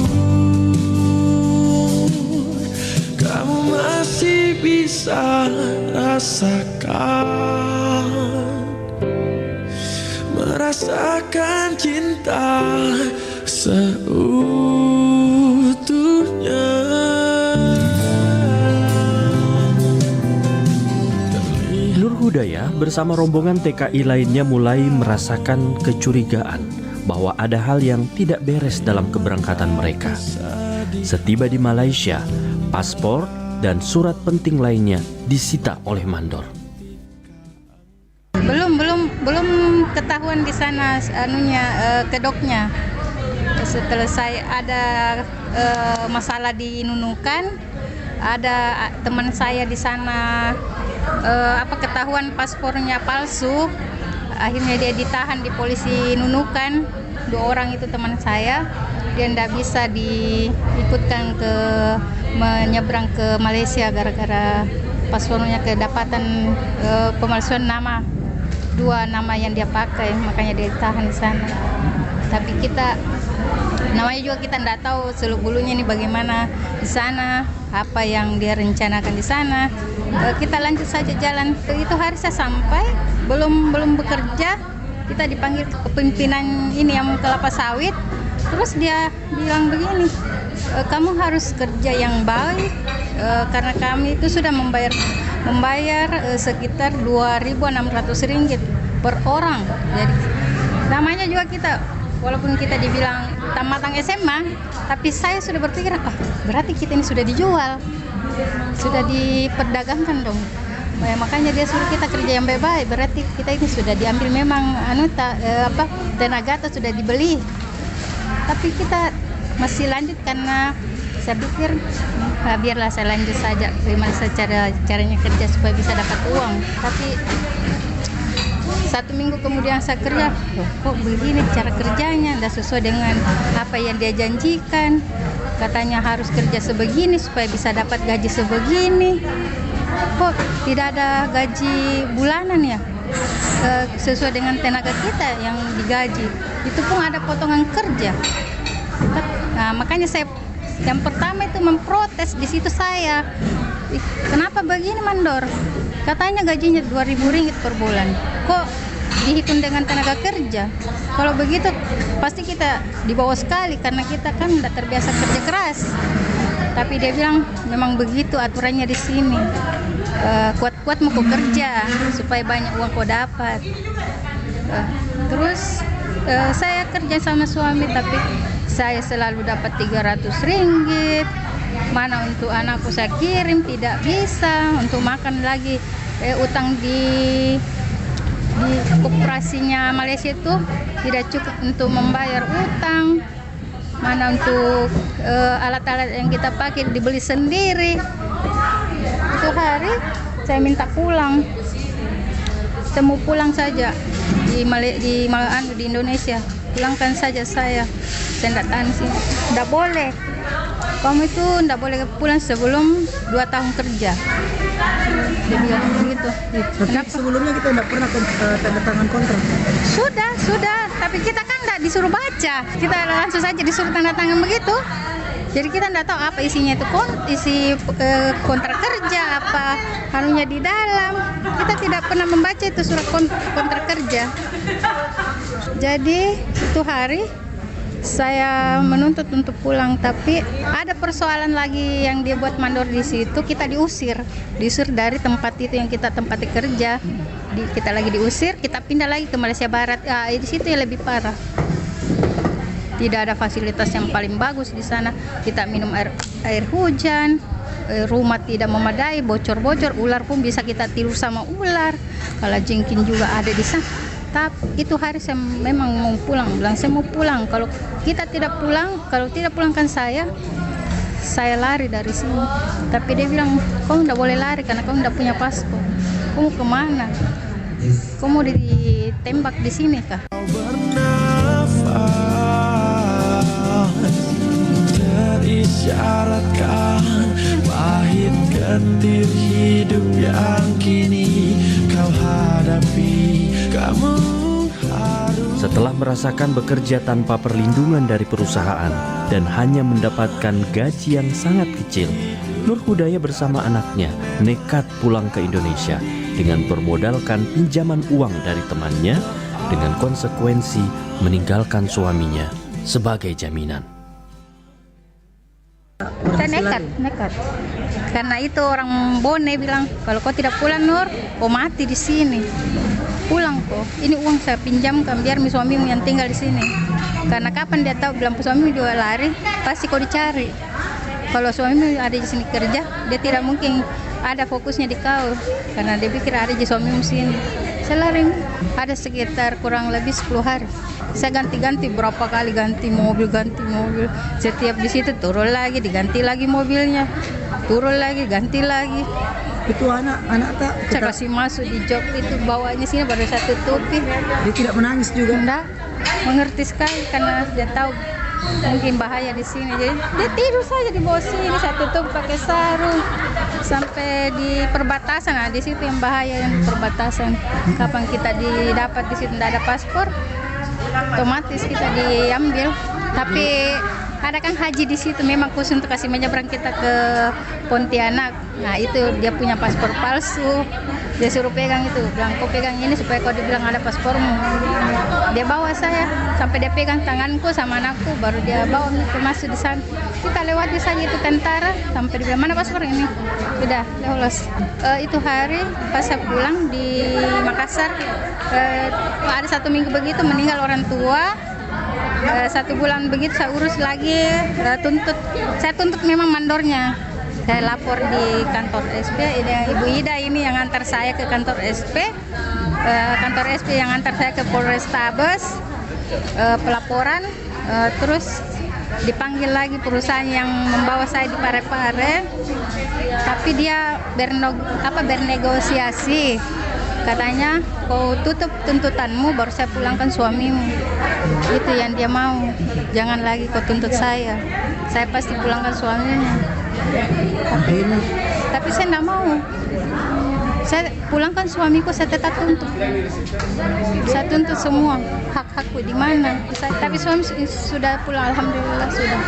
masih bisa rasakan, merasakan cinta seutuhnya. Nur Hudayah bersama rombongan TKI lainnya mulai merasakan kecurigaan bahwa ada hal yang tidak beres dalam keberangkatan mereka. Setiba di Malaysia, paspor dan surat penting lainnya disita oleh mandor. Belum ketahuan di sana kedoknya. Setelah saya ada masalah di Nunukan, ada teman saya di sana ketahuan paspornya palsu. Akhirnya dia ditahan di polisi Nunukan. 2 orang itu teman saya. Dia tidak bisa diikutkan menyeberang ke Malaysia gara-gara paspornya kedapatan pemalsuan nama. 2 nama yang dia pakai, makanya dia ditahan di sana. Tapi kita namanya juga kita tidak tahu seluk bulunya ini bagaimana di sana, apa yang dia rencanakan di sana. Kita lanjut saja jalan. Itu hari saya sampai belum bekerja, kita dipanggil ke kepemimpinan ini yang kelapa sawit. Terus dia bilang begini, kamu harus kerja yang baik karena kami itu sudah membayar sekitar 2.600 ringgit per orang. Jadi Namanya juga kita, walaupun kita dibilang tamatang SMA, tapi saya sudah berpikir, berarti kita ini sudah dijual, sudah diperdagangkan dong. Makanya dia suruh kita kerja yang baik-baik, berarti kita ini sudah diambil memang tenaga atau sudah dibeli. Tapi kita masih lanjut karena saya pikir biarlah saya lanjut saja, gimana caranya kerja supaya bisa dapat uang. Tapi 1 minggu kemudian saya kerja, kok begini cara kerjanya, tidak sesuai dengan apa yang dia janjikan. Katanya harus kerja sebegini supaya bisa dapat gaji sebegini. Kok tidak ada gaji bulanan ya? Sesuai dengan tenaga kita yang digaji. Itu pun ada potongan kerja. Nah, makanya saya yang pertama itu memprotes di situ saya. Kenapa begini mandor? Katanya gajinya 2.000 ringgit per bulan. Kok dihitung dengan tenaga kerja? Kalau begitu pasti kita di bawah sekali karena kita kan tidak terbiasa kerja keras. Tapi dia bilang memang begitu aturannya di sini. Kuat-kuat mau kerja supaya banyak uang kau dapat. Terus saya kerja sama suami tapi saya selalu dapat 300 ringgit. Mana untuk anakku saya kirim tidak bisa, untuk makan lagi utang di koperasinya Malaysia itu tidak cukup untuk membayar utang. Mana untuk alat-alat yang kita pakai dibeli sendiri. Itu hari saya minta pulang. Saya mau pulang saja di Indonesia. Pulangkan saja saya tidak tahan sini. Tidak boleh. Kamu itu tidak boleh pulang sebelum 2 tahun kerja. Dia bilang begitu. Tapi sebelumnya kita tidak pernah tanda tangan kontrak. Sudah. Tapi kita kan tidak disuruh baca. Kita langsung saja disuruh tanda tangan begitu. Jadi kita tidak tahu apa isinya itu, isi kontrak kerja, apa harunya di dalam. Kita tidak pernah membaca itu surat kontrak kerja. Jadi itu hari saya menuntut untuk pulang, tapi ada persoalan lagi yang dia buat mandor di situ. Kita diusir dari tempat itu yang kita tempati kerja. Kita lagi diusir, kita pindah lagi ke Malaysia Barat. Di situ yang lebih parah. Tidak ada fasilitas yang paling bagus di sana. Kita minum air hujan, rumah tidak memadai, bocor-bocor, ular pun bisa kita tidur sama ular. Kalau jengking juga ada di sana. Tapi itu hari saya memang mau pulang, bilang saya mau pulang. Kalau kita tidak pulang, kalau tidak pulangkan saya lari dari sini. Tapi dia bilang, kau tidak boleh lari karena kau tidak punya paspor. Kau mau kemana? Kau mau ditembak di sini kah? Terisyaratkan pahit getir hidup yang kini kau hadapi. Setelah merasakan bekerja tanpa perlindungan dari perusahaan dan hanya mendapatkan gaji yang sangat kecil, Nur Hudaya bersama anaknya nekat pulang ke Indonesia dengan bermodalkan pinjaman uang dari temannya dengan konsekuensi meninggalkan suaminya sebagai jaminan. Saya nekat. Karena itu orang Bone bilang, kalau kau tidak pulang Nur, kau mati di sini. Pulang kok. Ini uang saya pinjamkan biar suamimu yang tinggal di sini. Karena kapan dia tahu bilang suamimu juga lari, pasti kau dicari. Kalau suamimu ada di sini kerja, dia tidak mungkin ada fokusnya di kau. Karena dia pikir ada di suamimu sini. Saya lari ada sekitar kurang lebih 10 hari. Saya ganti-ganti berapa kali ganti mobil. Setiap di situ turun lagi, diganti lagi mobilnya. Turun lagi, ganti lagi. Itu anak tak? Saya kasih masuk di jok itu, bawanya sini baru satu topi. Dia tidak menangis juga? Enggak, mengerti sekali karena dia tahu mungkin bahaya di sini. Jadi dia tidur saja di bawah sini, satu topi pakai sarung. Sampai di perbatasan, di situ yang bahaya, yang perbatasan. Kapan kita didapat di situ tidak ada paspor, otomatis kita diambil. Tapi ada kan haji di situ memang khusus untuk kasih menyeberang kita ke Pontianak. Nah itu dia punya paspor palsu. Dia suruh pegang itu, bilang kau pegang ini supaya kau dibilang ada paspormu. Dia bawa saya sampai dia pegang tanganku sama anakku, baru dia bawa ke masuk di sana. Kita lewati saja itu tentara sampai dia bilang mana paspor ini. Sudah lolos. Itu hari pas saya pulang di Makassar, ada 1 minggu begitu meninggal orang tua. 1 bulan begitu saya urus lagi, saya tuntut memang mandornya. Saya lapor di kantor SP, Ibu Ida ini yang antar saya ke kantor SP, kantor SP yang antar saya ke Polrestabes, pelaporan, terus dipanggil lagi perusahaan yang membawa saya di Parepare, tapi dia bernegosiasi. Katanya kau tutup tuntutanmu baru saya pulangkan suamimu. Itu yang dia mau. Jangan lagi kau tuntut saya. Saya pasti pulangkan suaminya. Tapi saya tidak mau. Saya pulangkan suamiku, saya tetap tuntut. Saya tuntut semua hak-hakku di mana. Tapi suami sudah pulang, alhamdulillah sudah.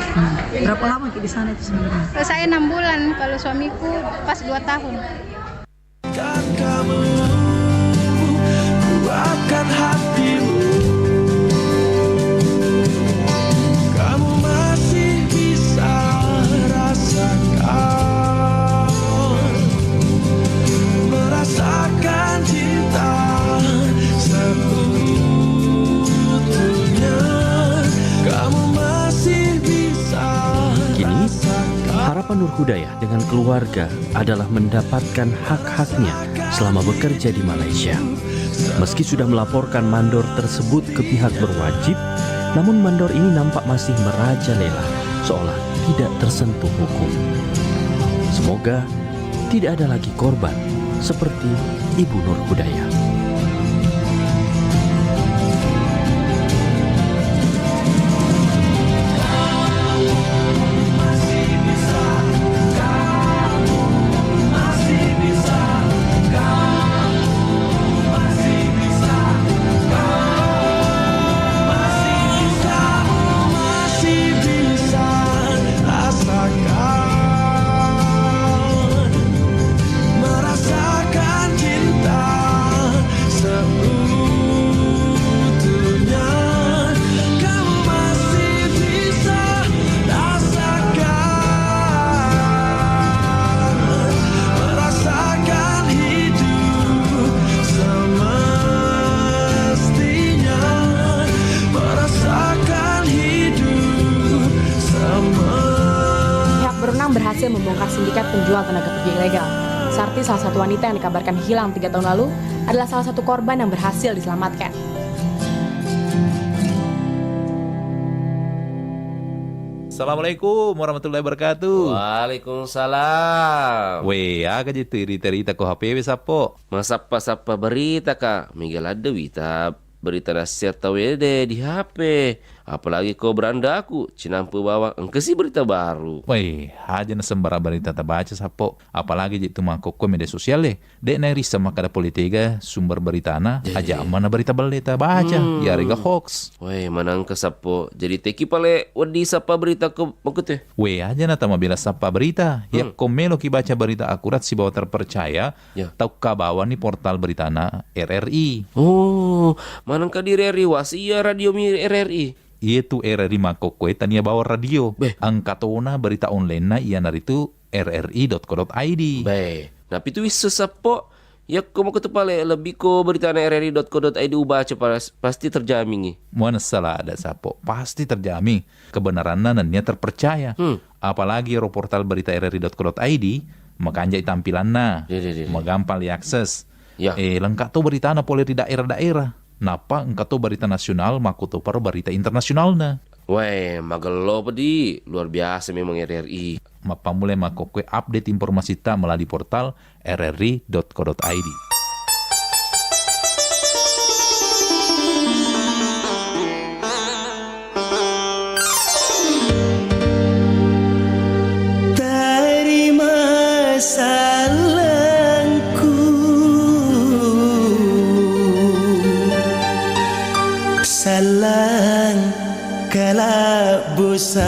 Berapa lama di sana itu sebenarnya? Saya 6 bulan, kalau suamiku pas 2 tahun. Kuatkan hatimu, kamu masih bisa rasakan, merasakan cinta seutuhnya. Kamu masih bisa. Kini, harapan Nur Hudayah dengan keluarga adalah mendapatkan hak-haknya selama bekerja di Malaysia. Meski sudah melaporkan mandor tersebut ke pihak berwajib, namun mandor ini nampak masih merajalela, seolah tidak tersentuh hukum. Semoga tidak ada lagi korban seperti Ibu Nur Hudayah. berhasil membongkar sindikat penjual tenaga kerja ilegal. Sarti, salah satu wanita yang dikabarkan hilang 3 tahun lalu, adalah salah satu korban yang berhasil diselamatkan. Assalamualaikum warahmatullahi wabarakatuh. Waalaikumsalam. Weh, aga je cerita ko HP we sapo. Masapa berita kak. Miguel ada wita berita nasihat tahu ya deh di HP. Apalagi kau beranda aku, cinampu bawa engkesi berita baru. Weh, aja na sembara berita terbaca sapo. Apalagi itu mangkok media sosial deh. Dek nari sama kada politika sumber berita na aja mana berita berita baca. Ya rega hoax. Weh, manang ke sapo. Jadi teki pale wadi sapa berita ke makute. Weh, aja na tama bila sapa berita. Ya komelo ki baca berita akurat si bawa terpercaya. Tau kabawa ni portal berita na RRI. Oh, manang ka di RRI wasia radio mi RRI. Itu RRI Makokwe tania bawa radio. Angkatona berita online na iya naritu rri.co.id. Nah itu bisa sapo. Ya kamu ketepale lebih ko berita na rri.co.id ubaca pasti terjamin. Mana salah ada sapo. Pasti terjamin. Kebenaran nannya terpercaya. Apalagi portal berita rri.co.id makanjai tampilan na. Magampang diakses. Lengkap tuh berita na pole di daerah-daerah. Napa engkau tuh berita nasional makutu paru berita internasional na. Weh, magelo pedi, luar biasa memang RRI. Mapa mulai makokwe update informasi ta melalui portal rri.co.id. Terima salangku, salang kelabusanku.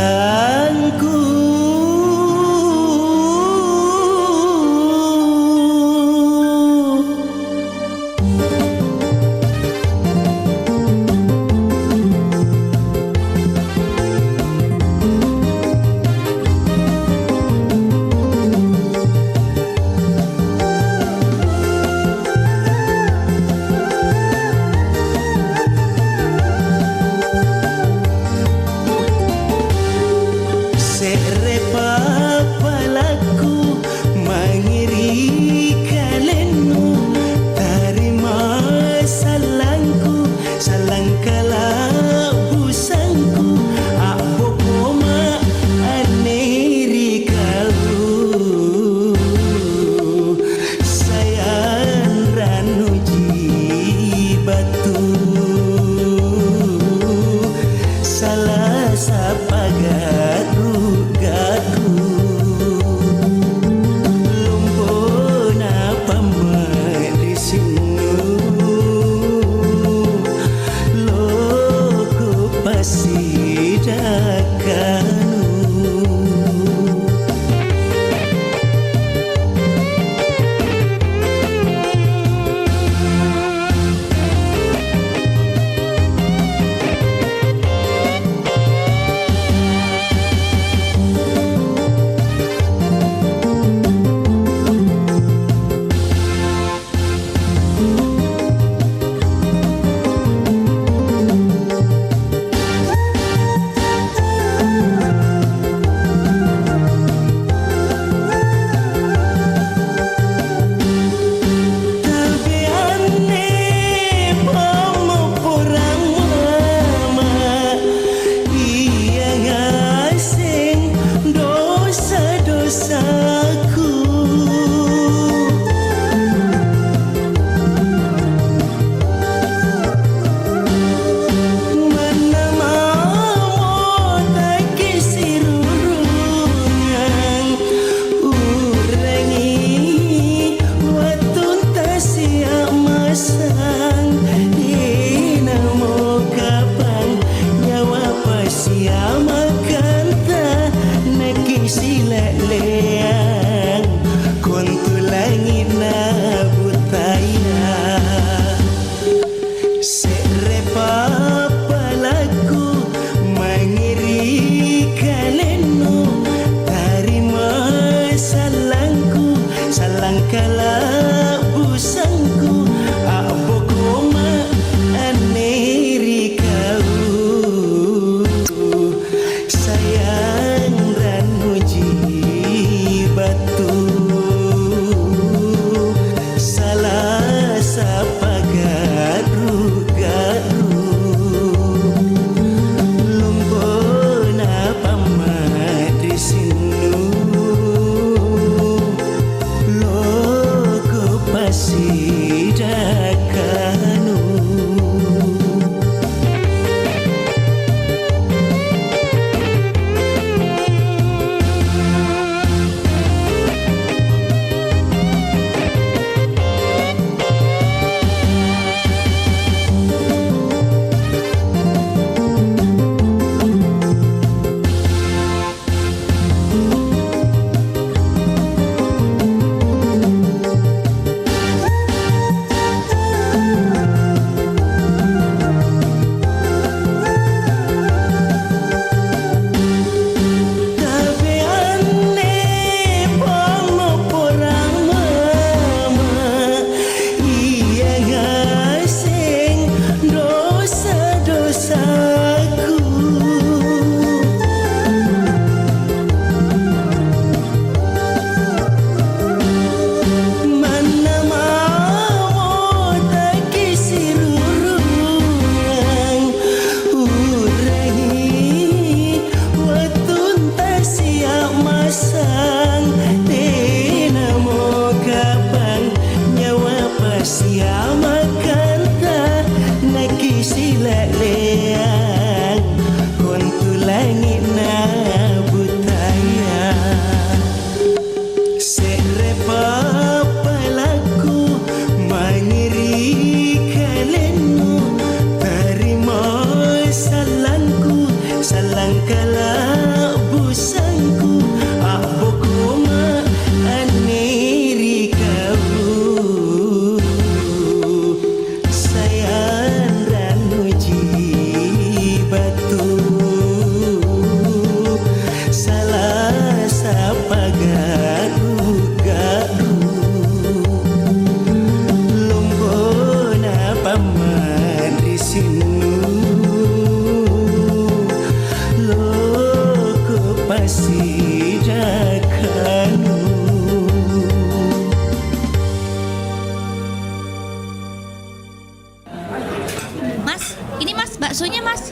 baksonya, Mas.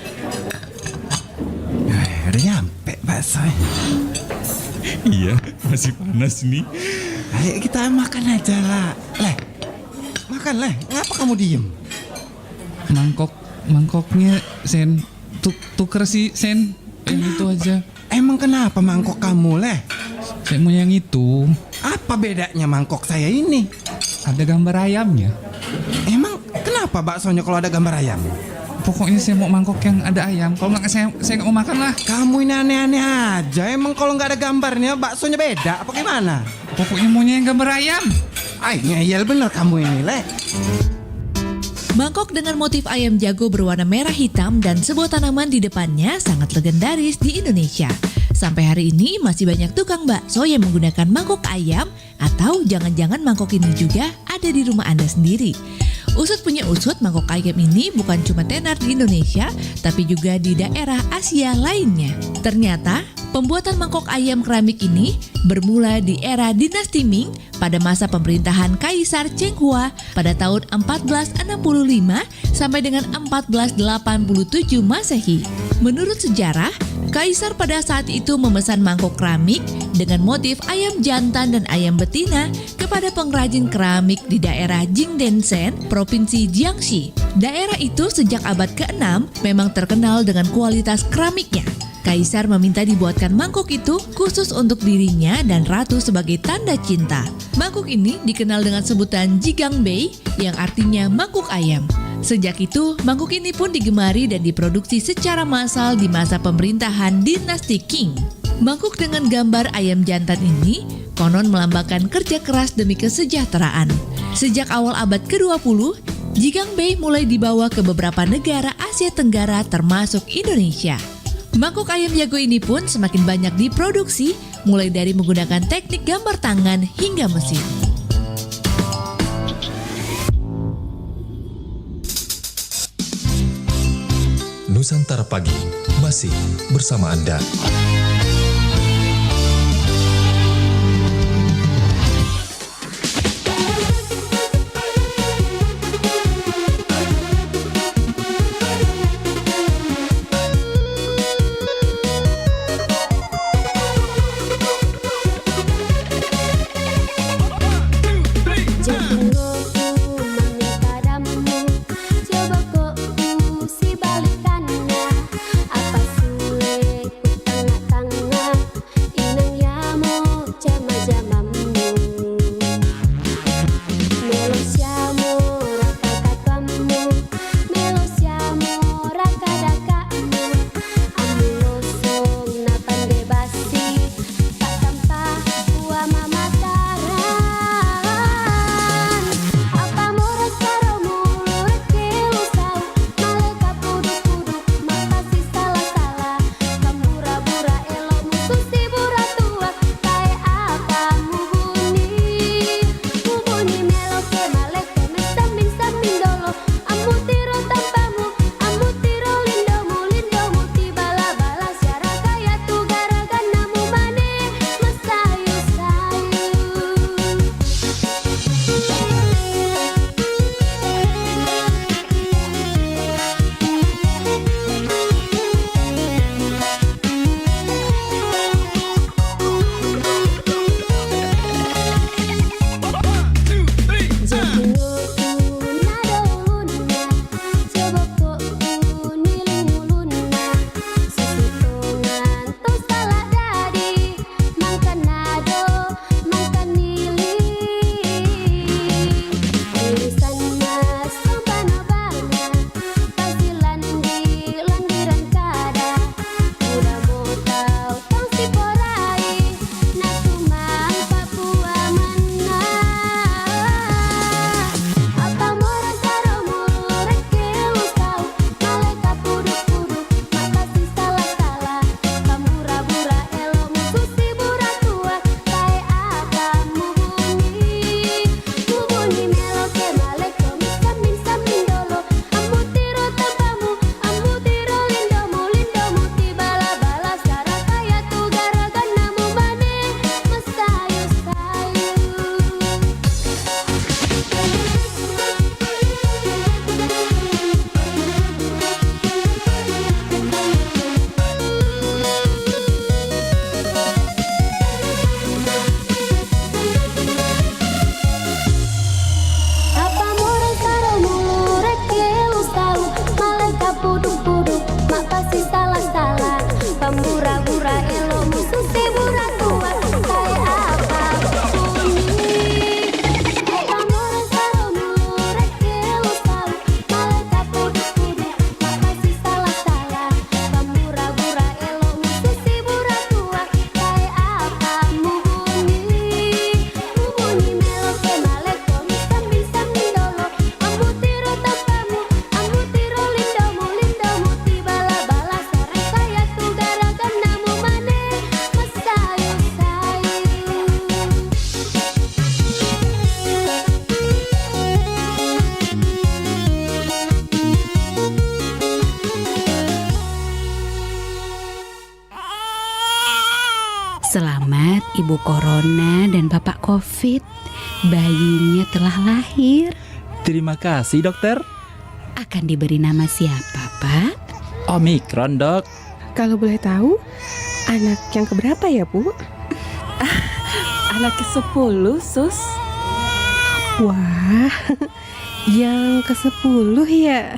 Udah nyampe bakso. Iya, masih panas nih. Ayo kita makan aja lah. Makan lah. Ngapa kamu diem? Mangkoknya Sen tuker sih Sen. Yang itu aja. Emang kenapa mangkok kamu Leh? Saya mau yang itu. Apa bedanya mangkok saya ini? Ada gambar ayamnya. Emang kenapa baksonya kalau ada gambar ayam? Pokoknya saya mau mangkok yang ada ayam. Kalau nggak saya nggak mau makan lah. Kamu ini aneh-aneh aja. Emang kalau nggak ada gambarnya baksonya beda apa gimana? Pokoknya maunya yang gambar ayam. Ay, ngeyel bener kamu ini Leh. Mangkok dengan motif ayam jago berwarna merah hitam dan sebuah tanaman di depannya sangat legendaris di Indonesia. Sampai hari ini masih banyak tukang bakso yang menggunakan mangkok ayam, atau jangan-jangan mangkok ini juga ada di rumah Anda sendiri. Usut punya usut, mangkok ayam ini bukan cuma tenar di Indonesia, tapi juga di daerah Asia lainnya. Ternyata, pembuatan mangkok ayam keramik ini bermula di era dinasti Ming pada masa pemerintahan Kaisar Cheng Hua pada tahun 1465 sampai dengan 1487 Masehi. Menurut sejarah, Kaisar pada saat itu memesan mangkok keramik dengan motif ayam jantan dan ayam betina kepada pengrajin keramik di daerah Jingdenshen, Provinsi Jiangxi. Daerah itu sejak abad ke-6 memang terkenal dengan kualitas keramiknya. Kaisar meminta dibuatkan mangkok itu khusus untuk dirinya dan ratu sebagai tanda cinta. Mangkok ini dikenal dengan sebutan Jigangbei yang artinya mangkuk ayam. Sejak itu, mangkuk ini pun digemari dan diproduksi secara massal di masa pemerintahan dinasti Qing. Mangkuk dengan gambar ayam jantan ini konon melambangkan kerja keras demi kesejahteraan. Sejak awal abad ke-20, Jigangbei mulai dibawa ke beberapa negara Asia Tenggara termasuk Indonesia. Mangkok ayam jago ini pun semakin banyak diproduksi, mulai dari menggunakan teknik gambar tangan hingga mesin. Nusantara Pagi masih bersama Anda. Coba kau si balikannya, apa sulit ku tengah-tengah. pasti salah-salah. Pembura-bura elo musuh sebura tua. Kayak apa bunyi kamu rasa murek elo tahu. Malaikat puduk-puduk pasti salah-salah. Pembura-bura elo musuh sebura tua. Kayak apa bunyi melo ke maleko misam mindolo. Ambu tiro tapamu, ambu tiro lindomu tibala-bala sareng kaya tu garagan namu mane masayu-sayu. Selamat Ibu Corona dan Bapak Covid. Bayinya telah lahir. Terima kasih dokter. Akan diberi nama siapa, Pak? Omikron dok. Kalau boleh tahu, anak yang keberapa ya, Bu? Anak ke-10, Sus. Wah, yang ke-10 ya?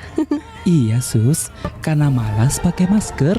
Iya sus, karena malas pakai masker.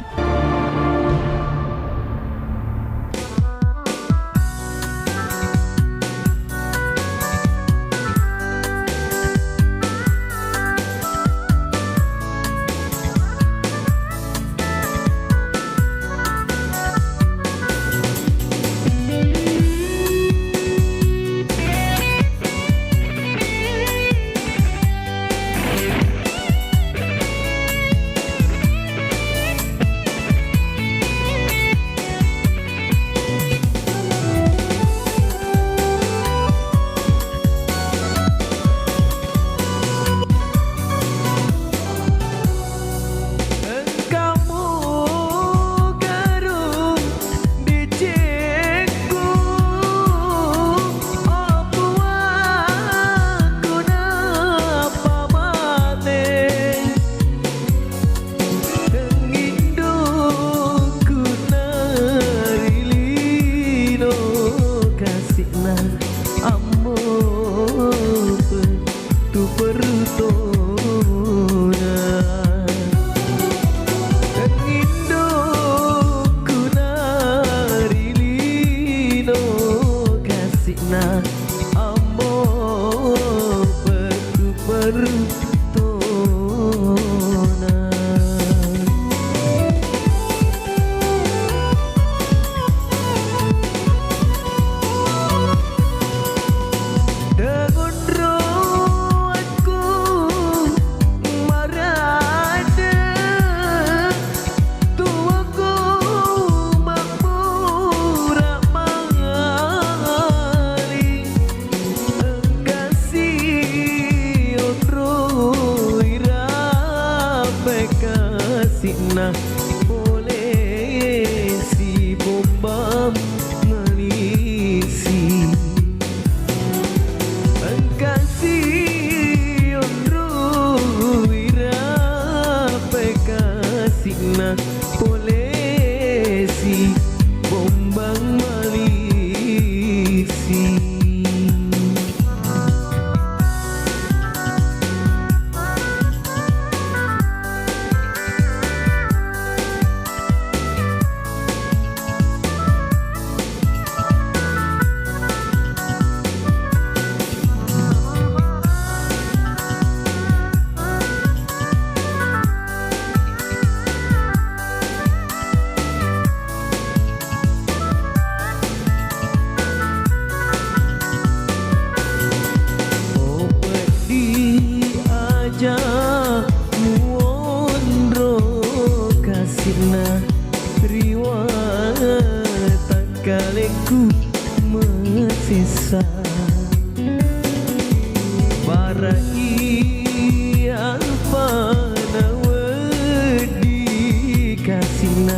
kaleku mesesa Barai alfa nawadi kasina